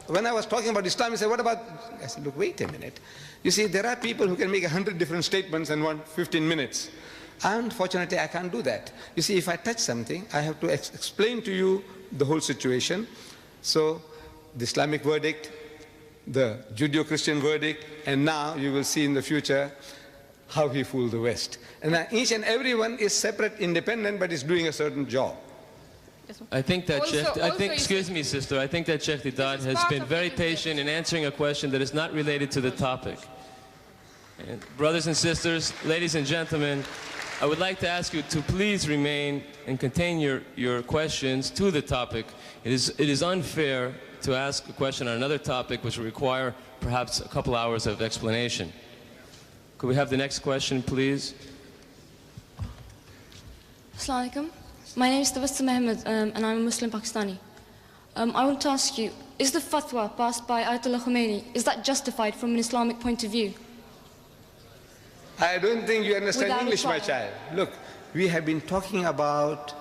when I was talking about Islam, you said, what about... I said, look, wait a minute. You see, there are people who can make 100 different statements in 15 minutes. Unfortunately, I can't do that. You see, if I touch something, I have to explain to you the whole situation. So, the Islamic verdict, the Judeo-Christian verdict, and now you will see in the future how he fooled the West. And each and every one is separate, independent, but is doing a certain job. I think that excuse me, sister, I think that Sheikh Deedat has been very patient in answering a question that is not related to the topic. And brothers and sisters, ladies and gentlemen, I would like to ask you to please remain and contain your questions to the topic. It is unfair to ask a question on another topic which will require perhaps a couple hours of explanation. Could we have the next question, please? Assalamu alaikum. My name is Ahmed, and I'm a Muslim Pakistani. I want to ask you, is the fatwa passed by Ayatollah Khomeini, is that justified from an Islamic point of view? I don't think you understand English, my child. Look, we have been talking about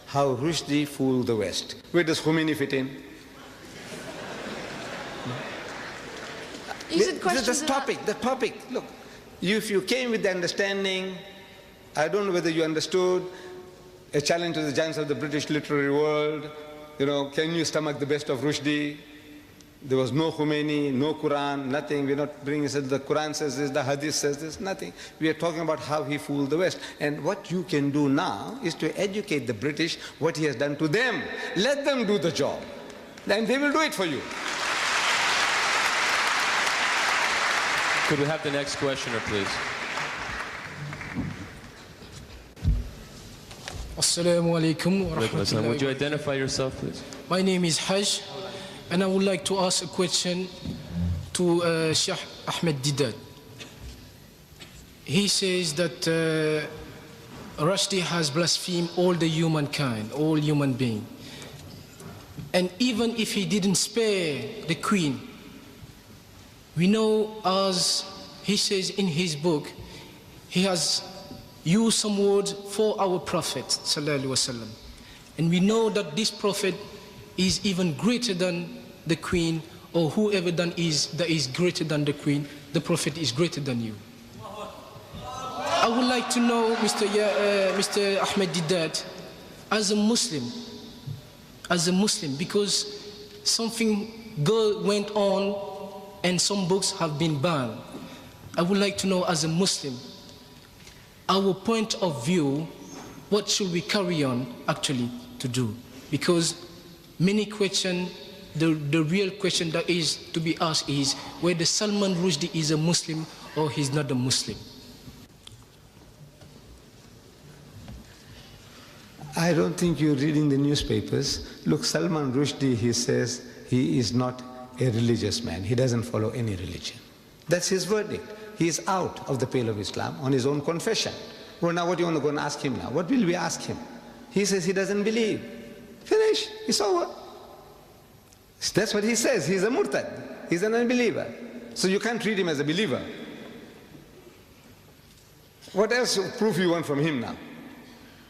how Rushdie fooled the West. Where does Khomeini fit in? The topic. Look, if you came with the understanding, I don't know whether you understood, a challenge to the giants of the British literary world, can you stomach the best of Rushdie? There was no Khomeini, no Quran, nothing. We're not bringing it. The Quran says this, the Hadith says this, nothing. We are talking about how he fooled the West. And what you can do now is to educate the British what he has done to them. Let them do the job. Then they will do it for you. Could we have the next questioner, please? Assalamu alaikum wa rahmatullahi. Would you identify yourself, please? My name is Hajj, and I would like to ask a question to Sheikh Ahmed Deedat. He says that Rushdie has blasphemed all the humankind, all human beings. And even if he didn't spare the queen, we know, as he says in his book, he has used some words for our Prophet sallallahu alaihi wasallam, and we know that this Prophet is even greater than the queen, or whoever that is greater than the queen. The Prophet is greater than you. I would like to know, Mr. Ahmed Deedat, as a Muslim, because something good went on and some books have been banned. I would like to know, as a Muslim, our point of view, what should we carry on actually to do? Because many questions, the real question that is to be asked is whether Salman Rushdie is a Muslim or he's not a Muslim. I don't think you're reading the newspapers. Look, Salman Rushdie, he says he is not a religious man. He doesn't follow any religion. That's his verdict. He is out of the pale of Islam on his own confession. Well, now what do you want to go and ask him now? What will we ask him? He says he doesn't believe. Finish. It's over. That's what he says. He's a murtad. He's an unbeliever. So you can't treat him as a believer. What else proof you want from him now?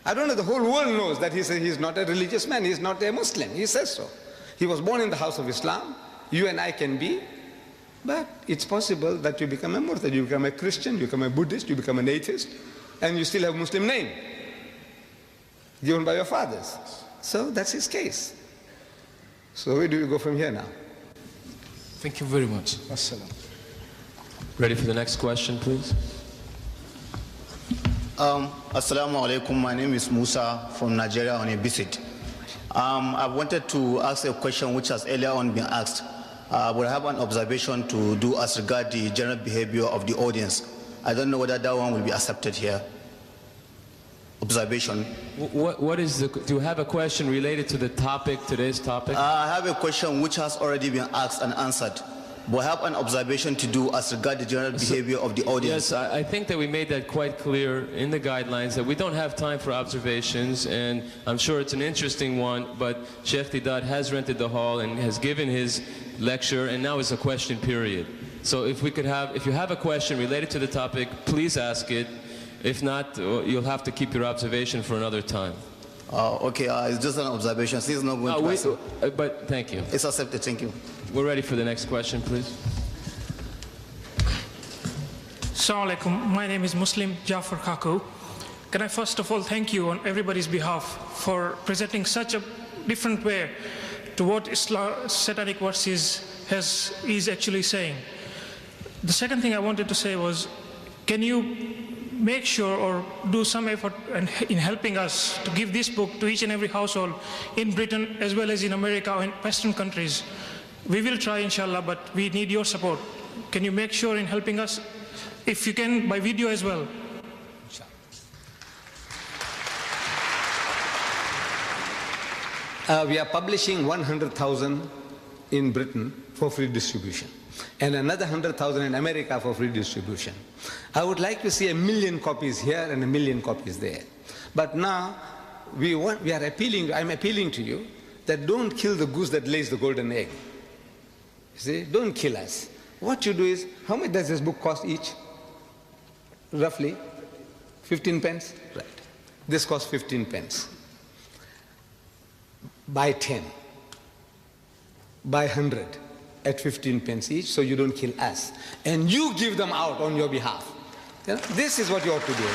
I don't know. The whole world knows that he says he's not a religious man. He's not a Muslim. He says so. He was born in the house of Islam. You and I can be. But it's possible that you become a murtad. You become a Christian, you become a Buddhist, you become an atheist, and you still have a Muslim name given by your fathers. So that's his case. So where do we go from here now? Thank you very much. Assalam. Ready for the next question, please? Assalamu alaikum. My name is Musa from Nigeria on a visit. I wanted to ask a question which has earlier on been asked. But I have an observation to do as regard the general behavior of the audience. I don't know whether that one will be accepted here. Observation. Do you have a question related to the topic, today's topic? I have a question which has already been asked and answered. But I have an observation to do as regard the general behavior of the audience. Yes, I think that we made that quite clear in the guidelines, that we don't have time for observations, and I'm sure it's an interesting one, but Sheikh Deedat has rented the hall and has given his lecture, and now is a question period. So if you have a question related to the topic, please ask it. If not, you'll have to keep your observation for another time. Okay, it's just an observation. Since not going to but thank you. It's accepted, thank you. We're ready for the next question, please. Assalamu alaikum. My name is Muslim Jafar Kaku. Can I first of all thank you on everybody's behalf for presenting such a different way to what Islam, satanic verses is actually saying. The second thing I wanted to say was, can you make sure or do some effort in helping us to give this book to each and every household in Britain as well as in America and Western countries? We will try, inshallah, but we need your support. Can you make sure in helping us, if you can, by video as well? We are publishing 100,000 in Britain for free distribution, and another 100,000 in America for free distribution. I would like to see 1 million copies here and 1 million copies there. But now I'm appealing to you that don't kill the goose that lays the golden egg. See, don't kill us. What you do is, how much does this book cost each? Roughly 15 pence? Right. This costs 15 pence. Buy 10. Buy 100 at 15 pence each, so you don't kill us. And you give them out on your behalf. You know, this is what you ought to do.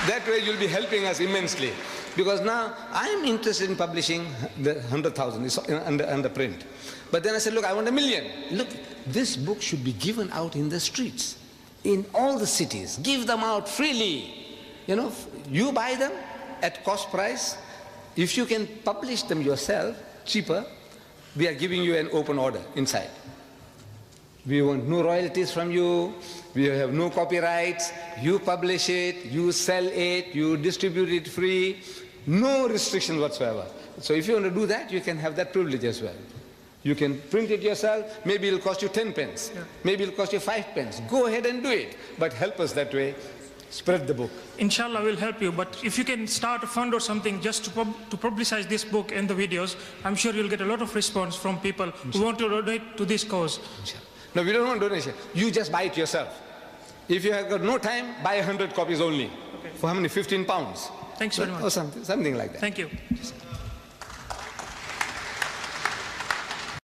That way you'll be helping us immensely. Because now I'm interested in publishing the 100,000, it's under print. But then I said, look, I want 1 million. Look, this book should be given out in the streets, in all the cities. Give them out freely. You know, you buy them at cost price. If you can publish them yourself, cheaper, we are giving you an open order inside. We want no royalties from you. We have no copyrights. You publish it, you sell it, you distribute it free. No restrictions whatsoever. So if you want to do that, you can have that privilege as well. You can print it yourself. Maybe it'll cost you 10 pence. Yeah. Maybe it'll cost you 5 pence. Go ahead and do it. But help us that way. Spread the book. Inshallah, we'll help you. But if you can start a fund or something just to publicize this book and the videos, I'm sure you'll get a lot of response from people who want to donate to this cause. No, we don't want donation. You just buy it yourself. If you have got no time, buy 100 copies only. Okay. For how many? 15 pounds. Thanks very much. Or something like that. Thank you.